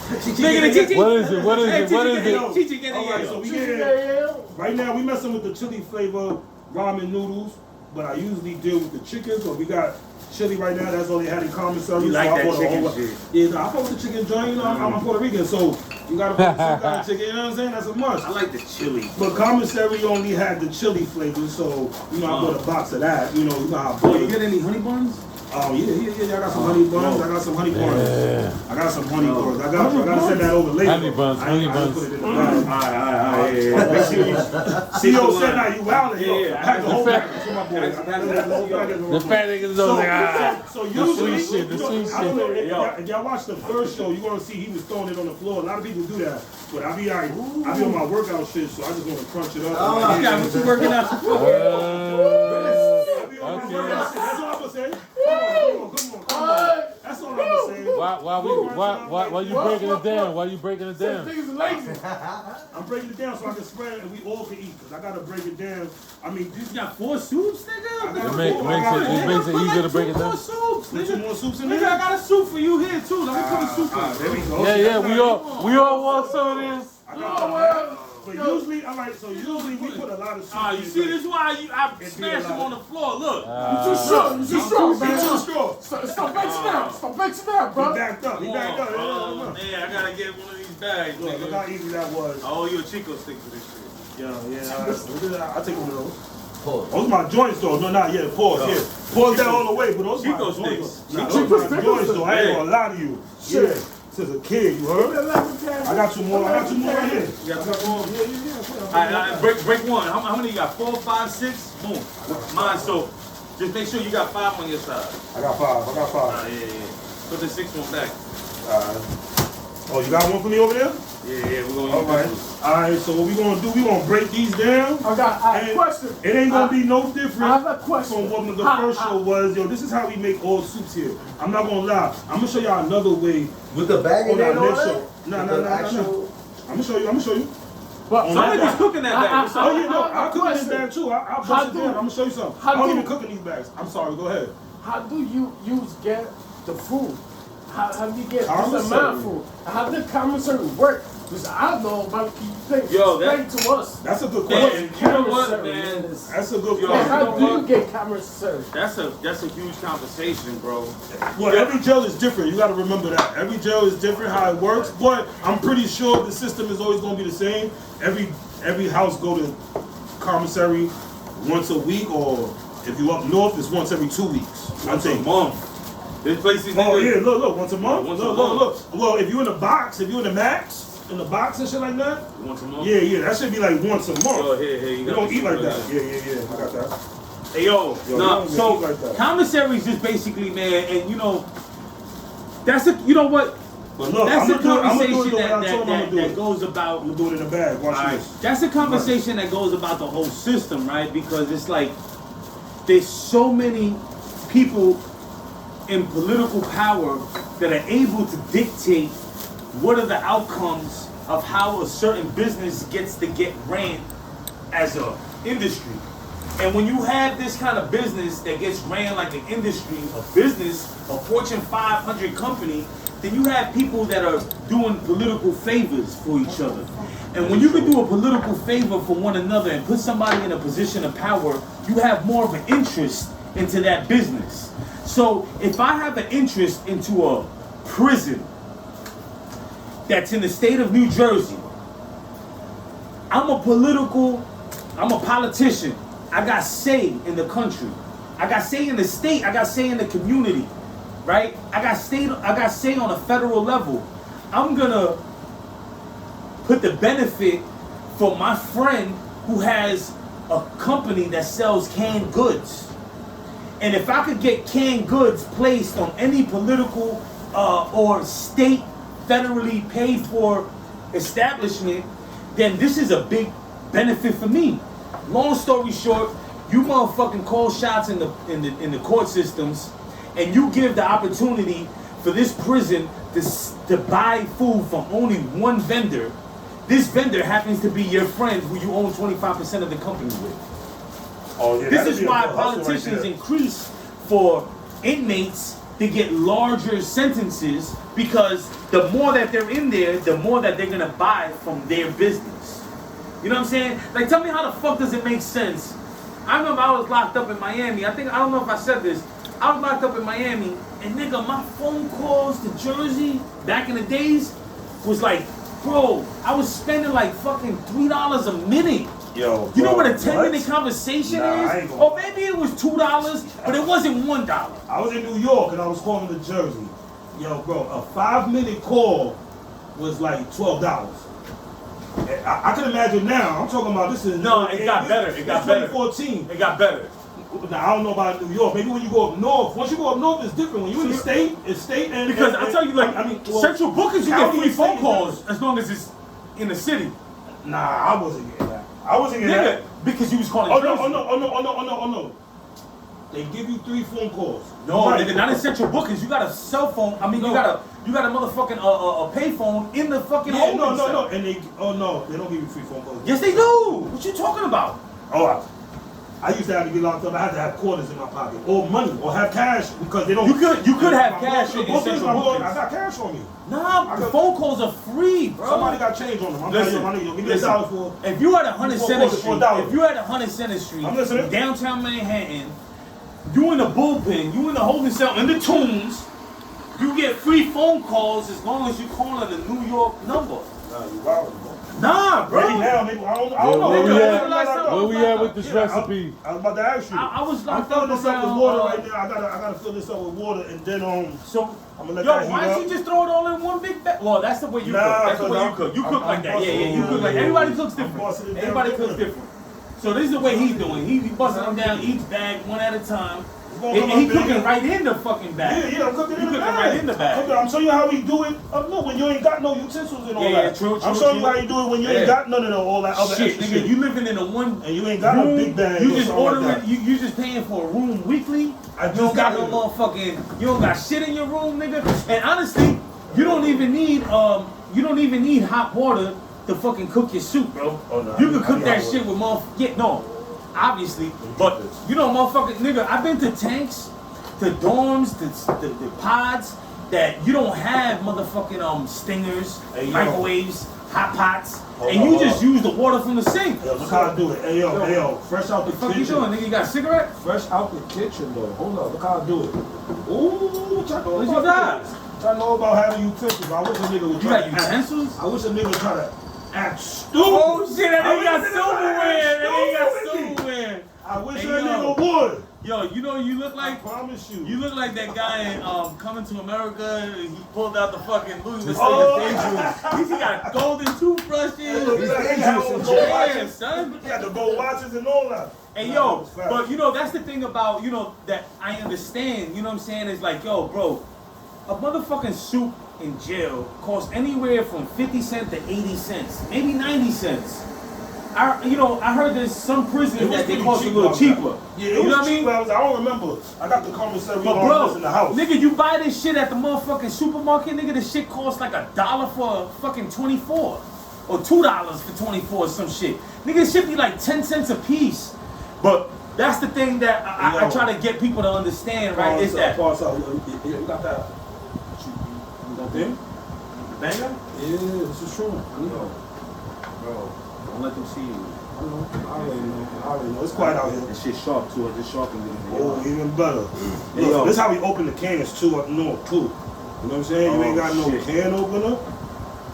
Nigga, What is it? What is it? What is it? Chichi, get All right, so we get right now we messing with the chili flavor ramen noodles, but I usually deal with the chicken. So we got chili right now. That's all they had in commissary. You like so I that bought a chicken whole- shit. Yeah, no, I fuck with the chicken joint. You know, I'm Puerto Rican, so you gotta put some kind of chicken. You know what I'm saying? That's a must. I like the chili. But commissary only had the chili flavor, so you know I bought a box of that. You know how I bought You it. get any honey buns? Oh yeah. I got some honey buns. I got some honey buns. I got some honey buns. I gotta send that over later. Honey buns, I honey ain't buns. put it in the bag. Alright. Make sure you CEO said now you out of here. Yeah. I had the whole package for my boy. I had the whole package for my The boy. fat niggas is like, ah. So usually, sweet shit, the you know, sweet I don't know, shit. if y'all watch the first show, you're gonna see he was throwing it on the floor. A lot of people do that, but I be on my workout shit, so I just want to crunch it up. You got what you working out? I be on my Okay. workout shit. That's all I'm gonna say. Come on. That's all I'm gonna say. Why you breaking it down? Why you breaking it down? Niggas lazy. I'm breaking it down so I can spread it and we all can eat. Cause I gotta break it down. I mean, You got 4 soups, I nigga? got It makes it easier to break it Put 2 more down. soups, put some nigga. more soups in Nigga, I there. got a soup for you here too. Let me put a soup in. There we go. Yeah, we all want some of this. I got that. But usually, usually we put a lot of soup in You see, it. this is why I smash him on the floor. Look. You too strong, man. Too strong. Stop benching out. Stop benching out, He bro. backed up. He backed up. Oh, man, I gotta get one of these bags, Look nigga. how easy that was. I owe you a Chico stick for this shit. I'll take one of those. Pause. Those my joints though. No, not yet. Pause. Yeah. Pause that all the way. But those Chico my joints. sticks. Nah, Chico those my sticks. joints though. I ain't gonna lie to you. Shit. Yeah. Since a kid, you heard? I got 2 more. I got 2 more right here. You got 2 more? Alright, break one. How many you got? 4, 5, 6? Boom. Mine, so just make sure you got 5 on your side. I got 5. Yeah. Put the 6th one back. Oh, you got one for me over there? Yeah, we're gonna All right. All right. So what we gonna do? We gonna break these down. I got a And question. It ain't gonna be no I have different a question. from what the first show was. Yo, this is how we make all soups here. I'm not gonna lie. I'm gonna show y'all another way With the bag on in there our and all next that? show. No. With the actual- I'm gonna show you. But Somebody's cooking that bag. Oh yeah, no, I have a I'll cook in this question. bag too. I'll How bust it do- down. I'm gonna show you something. how I don't do- even cook in these bags. I'm sorry. Go ahead. how do you get the food? How do you get this Commissary. amount of food? How does commissary work? Because I know about these things. Yo, Explain to us. That's a good Man, question. you know what, Commissary man? is. That's a good Yo, Yeah, question. how you know do you what? get commissary? That's a huge conversation, bro. Well, every jail is different. You got to remember that. Every jail is different how it works. But I'm pretty sure the system is always going to be the same. Every house go to commissary once a week, or if you up north, it's once every 2 weeks. Once a month. This place is Oh yeah, look, once a month. Once a Look. Well, if you in the box, if you in the max, in the box and shit like that, Once a month? yeah, that should be like once a month. Yo, here, you We got don't the eat like super, that. Yeah, I got that. Hey, yo, Yo, nah, we don't so eat like that. commissary is just basically, man, and you know, you know what? But look, That's I'm a gonna do it conversation the way I told him I'm that gonna do it. goes about. I'm gonna do it in the bag. Watch Alright, this. that's a conversation that goes about the whole system, right? Because it's like there's so many people in political power that are able to dictate what are the outcomes of how a certain business gets to get ran as a industry. And when you have this kind of business that gets ran like an industry, a business, a Fortune 500 company, then you have people that are doing political favors for each other. And when you can do a political favor for one another and put somebody in a position of power, you have more of an interest into that business. So if I have an interest into a prison that's in the state of New Jersey, I'm a politician. I got say in the country. I got say in the state. I got say in the community, right? I got say on a federal level. I'm gonna put the benefit for my friend who has a company that sells canned goods. And if I could get canned goods placed on any political or state federally paid for establishment, then this is a big benefit for me. Long story short, you motherfucking call shots in the court systems, and you give the opportunity for this prison to buy food from only one vendor. This vendor happens to be your friend who you own 25% of the company with. Oh yeah. This that'd is be a why good hustle right politicians there. increase for inmates to get larger sentences because the more that they're in there, the more that they're gonna buy from their business. You know what I'm saying? Like, tell me how the fuck does it make sense? I remember I was locked up in Miami. I don't know if I said this. I was locked up in Miami, and nigga, my phone calls to Jersey back in the days was like, bro, I was spending like fucking $3 a minute. Yo, You know bro, what a 10-minute conversation Nah, I is? ain't gonna- Or maybe it was $2, but it wasn't $1. I was in New York and I was calling to Jersey. Yo, bro, a 5-minute call was like $12. I can imagine now. I'm talking about this is No, it got better. It got better. 2014. It got better. Now, I don't know about New York. Maybe when you go up north. Once you go up north, it's different. When you in the state, it's state and Because and, I tell you, like, well, Central Bookings, you get county free and phone state calls is as long as it's in the city. Nah, I wasn't getting that. I wasn't getting Nigga, that. because you was calling Oh no, Jersey. oh no, oh no, oh no, oh no, oh no. They give you 3 phone calls. No, Right. nigga, not in Central Bookings. You got a cell phone. I mean, No. you got a motherfucking a payphone in the fucking Yeah, holding no, cell. and they don't give you free phone calls. Yes, they do. What you talking about? Oh, I used to have to be locked up. I had to have quarters in my pocket, or money, or have cash because they don't. You could have cash I'm in going to Central I'm going- Bookings. I got cash on me. Nah, I the got- phone calls are free, bro. Somebody got change on them. I'm Listen, telling you, give me listen. $1 for. If you at 100 For- Center for Street, $1. if you at 100 Center Street, I'm listening. downtown Manhattan, you in the bullpen, you in the holding cell, in the Tombs, you get free phone calls as long as you calling a New York number. Nah, you wild, bro. Nah, bro. Maybe now, maybe I don't know. Where we Maybe at? last time. Where we at with this Yeah, recipe? I was about to ask you. I was I'm locked filling up this up with around, water right now. I gotta fill this up with water and then So, I'm gonna let yo, that heat why up. don't you just throw it all in one big bag? Well, that's the way you Nah, cook. That's the way cause you cook. You I'm- cook I'm like that. Yeah, busting yeah. You it cook like down. everybody cooks I'm different. busting it down Everybody cooks different. different. So this is the way he's doing. He busting them down each bag one at a time. gonna And come he up big. cooking right in the fucking bag. Yeah, I'm cooking in You the cooking bag. right in the bag. I'm showing you how we do it. No, when you ain't got no utensils and all Yeah, that. true, I'm true, showing you true. how you do it when you Yeah. ain't got none of all that other Shit, extra nigga, shit. you living in a one And you ain't got room, a big bag. You or just something ordering. like that. You just paying for a room weekly. I You just don't got no got motherfucking. You don't got shit in your room, nigga. And honestly, you don't even need hot water to fucking cook your soup, bro. Oh, no, You I can need cook that hot shit with obviously, but you know, motherfucking nigga. I've been to tanks, to dorms, the pods that you don't have motherfucking stingers, Hey, yo. microwaves, hot pots, Hold and on, you hold just on. use the water from the sink. Yo, look how I do it. Hey yo, fresh out the What the fuck you kitchen. doing, nigga? You got a cigarette? Fresh out the kitchen though. Hold on, look how I do it. Ooh, what y'all know What you about got? this? Y'all know about having utensils. I wish a nigga would You try got to act. utensils? I wish a nigga would try to act stupid. Oh shit, that I nigga got wish a nigga would silverware. act That nigga got stupid. silverware. I wish Hey, a yo. nigga would. Yo, you know you look I like promise you. you look like that guy in Coming to America. He pulled out the fucking Louis Vuitton Oh. dangerous. He got golden toothbrushes. He's dangerous in jail. Yeah, son. He got the gold watches and all that. Hey Nah, yo, it's fact. but you know that's the thing about that I understand. You know what I'm saying? Is like, yo, bro, a motherfucking soup in jail costs anywhere from 50 cents to 80 cents, maybe 90 cents. I heard there's some prisons It was that they pretty cost a cheap little out cheaper. there. Yeah, you it know was what I mean? cheap. I don't remember. I got the commissary But on bro, this in the house. nigga, you buy this shit at the motherfucking supermarket, nigga. This shit costs like $1 for a fucking 24, or $2 for 24, or some shit. Nigga, this shit be like 10 cents a piece. But that's the thing that I try to get people to understand, right? Is that Pause out. You got that? You got them? banger? Yeah, this is true. I know. Bro, don't let them see you. I know. I already know. It's quiet out here. That shit sharp too. It's sharp in Oh, even better. Hey, yo. Look, this how we open the cans too up north too. You know what I'm saying? You ain't got no shit. can opener.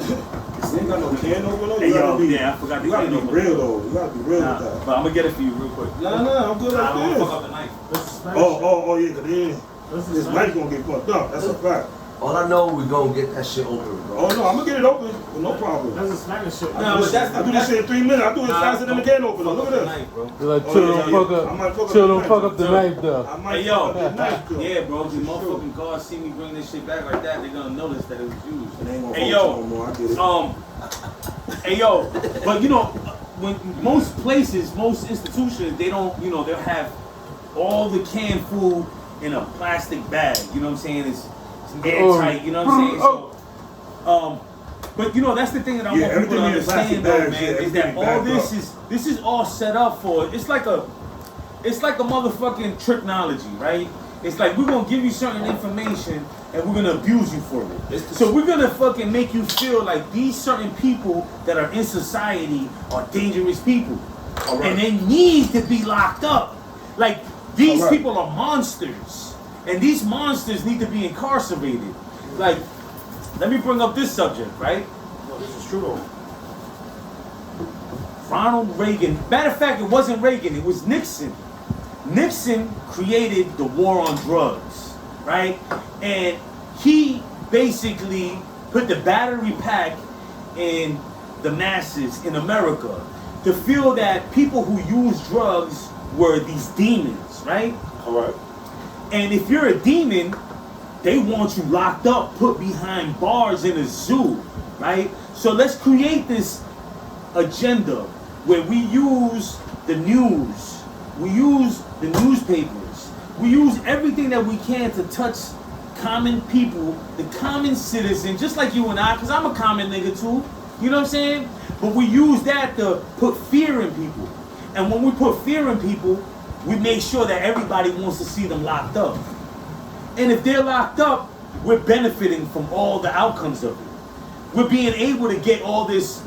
You ain't got no can opener. Hey You yo, gotta be. yeah, I forgot You the gotta can be opener. real though. You gotta be real Nah, with that. but I'm gonna get it for you real quick. Nah, I'm good Nah, I like don't this. fuck up the knife. Oh, yeah, cause then This this is knife gonna get fucked up. That's a fact. All I know, we gonna get that shit open, bro. Oh no, I'm gonna get it open with no problem. That's a Spanish shit. Nah, but that's I do this shit in 3 minutes. I do it faster than the can opener. Fuck Look up at the this. knife, bro. You're like, Oh, chill, yeah, don't yeah. fuck I might up. fuck up Chill, the don't knife. fuck up the knife, though. I might Hey fuck up yo, the knife, though. yeah, bro. If the motherfucking cars see me bring this shit back like that, they're gonna notice that it was used. It ain't gonna Hey hold yo, no more. I get it. hey yo, but you know, when most places, most institutions, they don't, they'll have all the canned food in a plastic bag. You know what I'm saying? It's airtight. You know what I'm saying? So, but that's the thing that I Yeah, want people to everything in plastic understand, though, bags, man, yeah, is that everything all bagged this is all set up for. It's like a motherfucking technology, right? It's like we're gonna give you certain information and we're gonna abuse you for it. It's the- So we're gonna fucking make you feel like these certain people that are in society are dangerous people. All right. And they need to be locked up. Like these All right. people are monsters. And these monsters need to be incarcerated. Like, let me bring up this subject, right? No, this is true though. Ronald Reagan. Matter of fact, it wasn't Reagan, it was Nixon. Nixon created the war on drugs, right? And he basically put the battery pack in the masses in America to feel that people who use drugs were these demons, right? All right. And if you're a demon, they want you locked up, put behind bars in a zoo, right? So let's create this agenda where we use the news, we use the newspapers, we use everything that we can to touch common people, the common citizen, just like you and I, because I'm a common nigga too, you know what I'm saying? But we use that to put fear in people. And when we put fear in people, we make sure that everybody wants to see them locked up. And if they're locked up, we're benefiting from all the outcomes of it. We're being able to get all this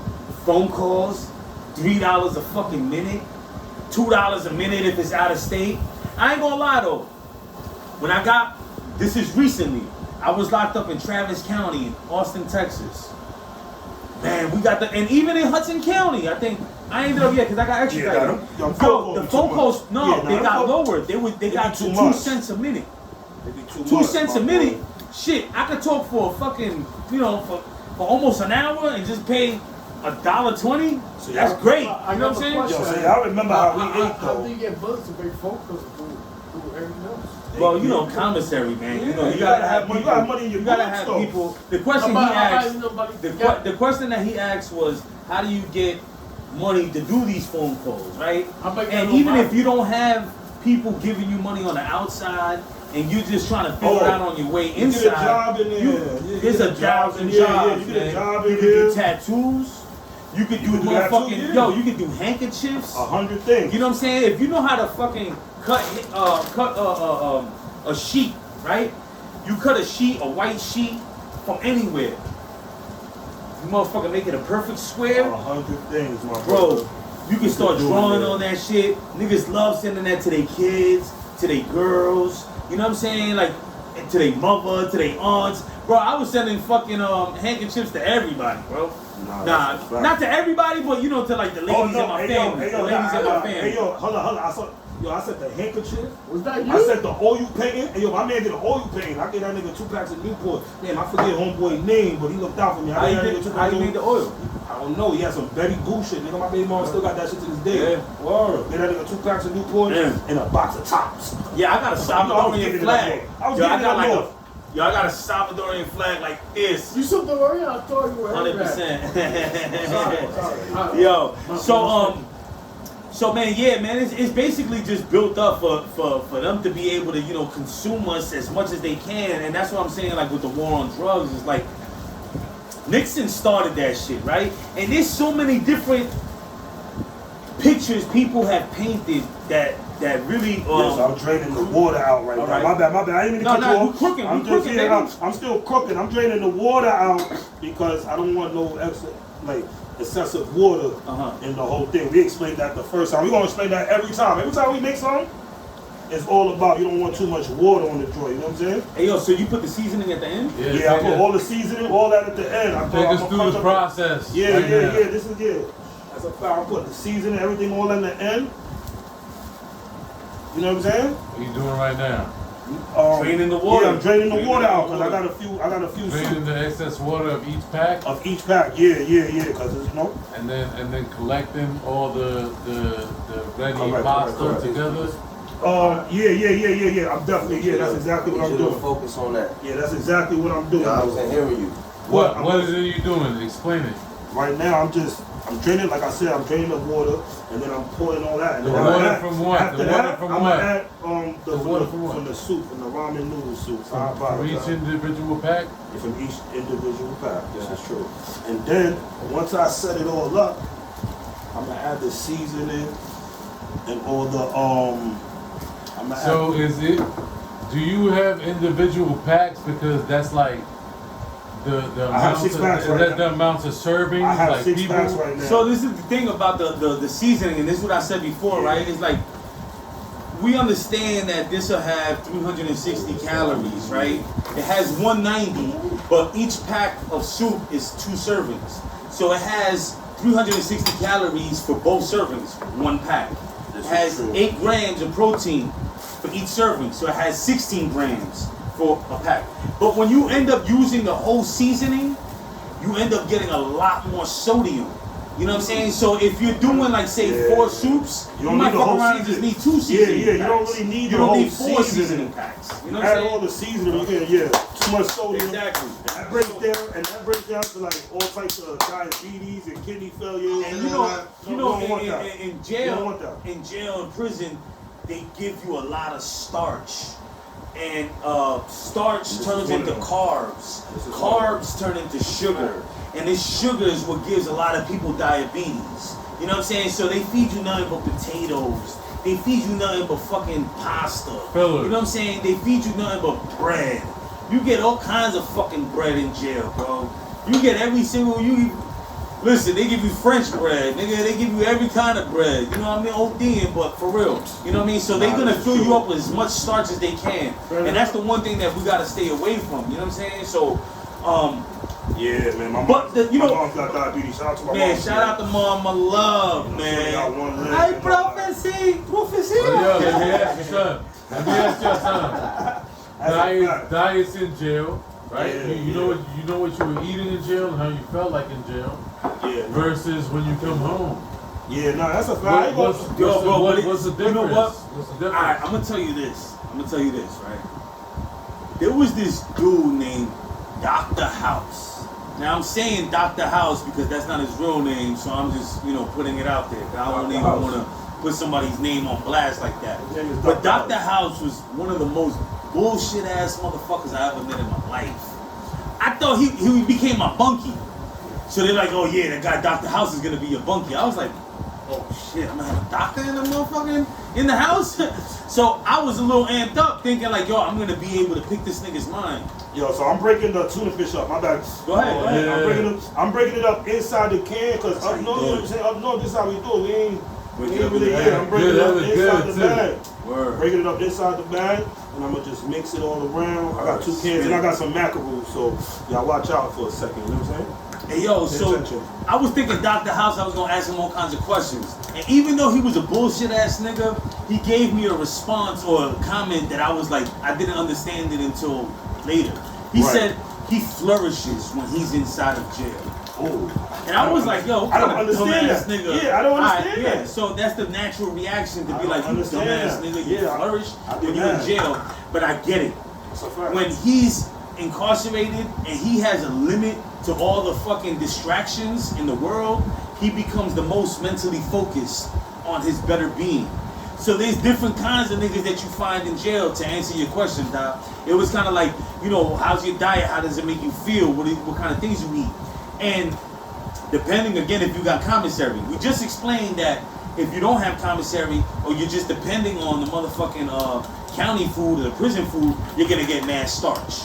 phone calls, $3 a fucking minute, $2 a minute if it's out of state. I ain't gonna lie though. When I got, this is recently, I was locked up in Travis County in Austin, Texas. Man, we got the, and even in Hudson County, I think, I ain't up yet because I got extra. Yeah, The phone calls, no, Yeah, they nah, got them lowered. They got too 2 much. cents a minute. Maybe too 2 much, cents my a minute. boy. Shit, I could talk for a fucking, you know, for almost an hour and just pay $1.20. See, That's I- great. I You know what I'm saying? got a Yo, question. see, I remember how we ate How do though. you get bullets to make phone calls through everything else? Well, you know, commissary, man. You know, Yeah, you gotta have money. people. You gotta have money in your You gotta bullets, have though. people. The question he asked. The question that he asked was, how do you get money to do these phone calls, right? I bet And you even don't if you don't have people giving you money on the outside and you're just trying to figure it Oh, out on your way you inside, get a job in there. you- You there's get a jobs and yeah, jobs, yeah, you get man. a job You in can do here. tattoos. You could do could do that too, motherfucking, yeah. you could do handkerchiefs. 100 things. You know what I'm saying? If you know how to fucking cut a sheet, right? You cut a sheet, a white sheet from anywhere. You motherfucker make it a perfect square. 100 things, my Bro, brother. you can start do drawing that. on that shit. Niggas love sending that to their kids, to their girls. You know what I'm saying? Like, to their mother, to their aunts. Bro, I was sending fucking handkerchiefs to everybody, bro. Nah, Nah, that's a fact. not to everybody, but you know, to like the ladies in my hey, family. The ladies in my family. Hey, yo, hold on. I said the handkerchief. Was that you? I said the oil painting. And yo, my man did an oil painting. I gave that nigga 2 packs of Newport. Man, I forget homeboy's name, but he looked out for me. How I you gave that nigga 2 did- how packs you of made the oil? I don't know. He had some Betty Boo shit. Nigga, my baby mom still got that shit to this day. Yeah. Word. Gave that nigga 2 packs of Newport Yeah. and a box of tops. Yeah, I got a You know, I was Salvadorian giving it flag. up, bro. I was Yo, I giving got it like up, I got a Salvadorian flag like this. You still the worry? I thought you were 100%. Yo, so man, yeah, man, it's basically just built up for them to be able to, you know, consume us as much as they can, and that's what I'm saying. Like with the war on drugs, it's like Nixon started that shit, right? And there's so many different pictures people have painted that really. Yes, I'm draining the water out right All now. right. My bad. I didn't mean to cut you you off. crooked. I'm You just crooked, here. baby. I'm still crooking. I'm draining the water out because I don't want no extra, like, excessive water in the whole thing. We explained that the first time. We're gonna explain that every time. Every time we make something, it's all about you don't want too much water on the joint. You know what I'm saying? Hey yo, so you put the seasoning at the end? Yeah, I put all the seasoning, all that at the end. I Take us through the process. Yeah, right now. This is That's a fact. I put the seasoning, everything all in the end. You know what I'm saying? What you doing right now? Draining the water. Yeah, I'm draining the Draining water the out because water. I got a few Draining the excess water of each pack, of each pack. Yeah, because it's and then collecting all the ready Correct, pasta correct. together. Yeah. I'm definitely that's exactly what I'm You should doing. focus on that. Yeah, that's exactly what I'm doing. Yeah, I wasn't hearing you. What is it you doing? Explain it. Right now, I'm draining, like I said, I'm draining the water, and then I'm pouring all that. And The then water after from what? After The water that, from I'm what? gonna add The water from what? from the soup, from the ramen noodle soup. From each individual pack. From each individual pack. This is true. And then once I set it all up, I'm gonna add the seasoning and all the I'm gonna So add, is it Do you have individual packs because that's like the I have amount 6 of, packs right that now. the amount of servings? I have like 6 people, packs right now. So this is the thing about the seasoning, and this is what I said before, right? It's like we understand that this will have 360 calories, right? It has 190, but each pack of soup is 2 servings. So it has 360 calories for both servings, 1 pack. It has 8 grams of protein for each serving, so it has 16 grams for a pack. But when you end up using the whole seasoning, you end up getting a lot more sodium. You know what I'm saying? So if you're doing like say 4 soups, you don't might need the fuck whole around and just seasoning. need 2 seasoning Yeah, packs. you don't really need You the don't whole need 4 seasoning. seasoning packs. You know what Add I'm all saying? the seasoning, too much sodium. Exactly. That breaks down to like all types of diabetes and kidney failure. And you don't want that. in You don't jail, want that. in jail and prison, they give you a lot of starch. And starch turns one into of them. carbs. This is Carbs turn into sugar. And this sugar is what gives a lot of people diabetes. You know what I'm saying? So they feed you nothing but potatoes. They feed you nothing but fucking pasta. Filler. You know what I'm saying? They feed you nothing but bread. You get all kinds of fucking bread in jail, bro. You get every single listen, they give you French bread, nigga. They give you every kind of bread. You know what I mean? ODing, but for real. You know what I mean? So they're gonna fill you up with as much starch as they can, and that's the one thing that we gotta stay away from. You know what I'm saying? So, Yeah, man. My But mom, you know- my mom's got diabetes. Shout out to my man, mom. shout out to Mama Love, She got man. one leg Hey, and all that. prophecy. Oh, yo, let me ask your son. Let me ask your son. That's a fact. Diets in jail, right? Yeah, you know what you were eating in jail and how you felt like in jail Yeah, versus when you come home. yeah, no, that's a fact. What's Yo, the bro, but what's the you difference? know what? What's the difference? Alright, I'm gonna tell you this, right? There was this dude named Dr. House. Now I'm saying Dr. House because that's not his real name, so I'm just, putting it out there. 'Cause I don't Dr. even House. want to put somebody's name on blast like that. His name is But Dr. Dr. House was one of the most bullshit ass motherfuckers I ever met in my life. I thought he became my bunkie. So they're like, oh yeah, that guy Dr. House is gonna be your bunkie. I was like, oh shit, I'm gonna have a doctor in the motherfucking in the house. So I was a little amped up, thinking like, yo, I'm gonna be able to pick this nigga's mind. Yo, so I'm breaking the tuna fish up. My bad. Go ahead, go ahead. I'm breaking it up inside the can because That's how up you north, do you know it. what I'm saying? Up north, this is how we do it. We Break it ain't up really, in the yeah, bag. I'm breaking Good, it that up was inside good, the too. bag. Word. Breaking it up inside the bag, and I'm gonna just mix it all around. I got 2 cans and I got some macaroons, so y'all watch out for a second. You know what I'm saying? Hey yo, Pay so attention. I was thinking Dr. House, I was gonna ask him all kinds of questions. And even though he was a bullshit ass nigga, he gave me a response or a comment that I was like, I didn't understand it until later. He Right. said he flourishes when he's inside of jail. Oh. And I was like, yo, what I don't kind of understand dumbass that. nigga? Yeah, I don't Alright, understand yeah, that. so that's the natural reaction to I be don't like, you understand dumbass that. nigga, you Yeah, flourish I when do you're in that. jail. But I get it. That's a fact. When he's incarcerated and he has a limit to all the fucking distractions in the world, he becomes the most mentally focused on his better being. So there's different kinds of niggas that you find in jail. To answer your question, Doc, it was kind of like, how's your diet? How does it make you feel? What kind of things you eat? And depending again if you got commissary, we just explained that if you don't have commissary or you're just depending on the motherfucking county food or the prison food, you're gonna get mad starch.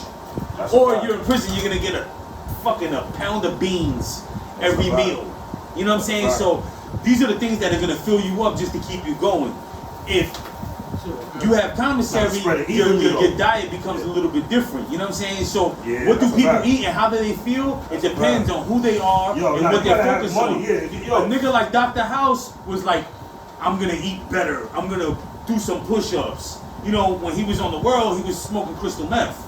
That's a Or fact. you're in prison, you're gonna get a pound of beans every a fact. meal. You know what I'm saying? That's a So these are the things that are gonna fill you up just to keep you going. If you have commissary, Now, spread it your evenly, though. diet becomes a little bit different. You know what I'm saying? So Yeah, what do that's a people fact. eat and how do they feel? It depends on who they are Yo, and now what you they're gotta have focused money, on. yeah. Yo. A nigga like Dr. House was like, I'm gonna eat better. I'm gonna do some push-ups. When he was on the world, he was smoking crystal meth.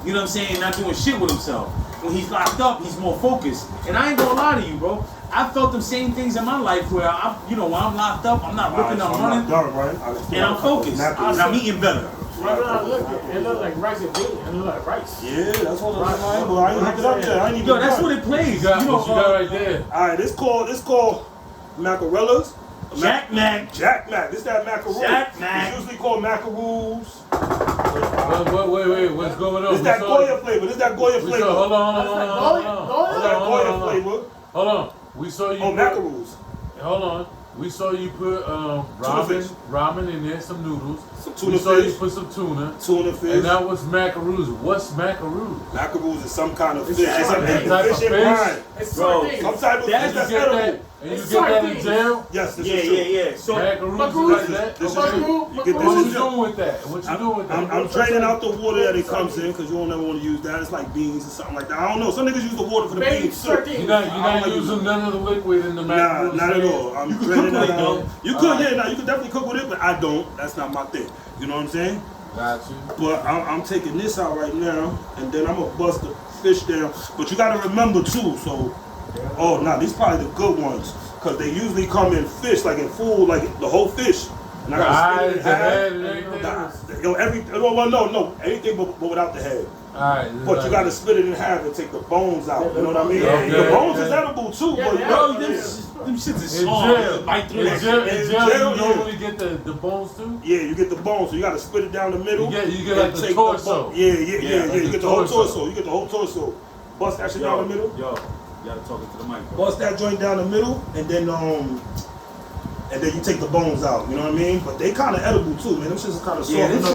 You know what I'm saying? Not doing shit with himself. When he's locked up, he's more focused. And I ain't gonna lie to you, bro. I felt the same things in my life where when I'm locked up, I'm not ripping, I'm running, Done, right? and I'm focused. And I'm eating better. Right when I look, it looked like rice and beans. It looked like rice. Yeah, that's what I'm saying. But I ain't hooked it up yet. I ain't even Yo, that's done. what it plays. What you got right there? All right, this called macarellas. Jack Mac. Jack Mac. This that macaroon. Jack Mac. It's usually called macaroons. Wait, what's going on? This that Goya flavor. This that Goya flavor. Hold on. That Goya flavor. Hold on. We saw you. Oh, macaroons. Hold on. We saw you put fish. ramen in there, some noodles. Some tuna we saw you fish. put some tuna. Tuna fish. And that was macaroons. What's macaroons? Macaroons is some kind of It's fish. a It's sardine. a Type of fish and fish? brine. It's Bro, sardines. Some type of That's fish that's you get that, edible. and you It's get that in sardines. jail? Yes, this Yeah, is true. yeah. So Macaroons Macaroons like is- that? This is Macaroon- true. You get What this you is doing with that? What you doing with that? I'm draining out the water that it comes in because you don't ever want to use that. It's like beans or something like that. I don't know. Some niggas use the water for the Baby beans too. sardines. You're not I don't like using none of the liquid in the Nah, macaroons? not at all. I'm draining with that it, out. though. You could, yeah, nah, you could definitely cook with it, but I don't. That's not my thing. You know what I'm saying? Got you. But I'm taking this out right now, and then I'm gonna bust the fish down. But you gotta remember too. So, oh, nah, these probably the good ones, cause they usually come in fish, like in full, like the whole fish. And I The gotta split eyes, it in the head, half. and everything? Yo, no, anything but without the head. Alright. But you gotta split it in half and take the bones out. You know what I mean? Okay, The bones is okay. edible too, Yeah, but yeah. bro, you them shits is In strong. jail, Bite through in that jail, shit. in In jail, jail, you yeah. normally get the bones too? yeah, you get the bones, so you gotta split it down the middle. You get and like the take torso. bone. Yeah. like You the get the whole torso. torso. You get the whole torso. Bust that shit down the middle. Yo, you gotta talk it to the mic, bro. Bust that joint down the middle, and then you take the bones out. You know what I mean? But they kind of edible too, man. Them shits are kind of soft Yeah, this enough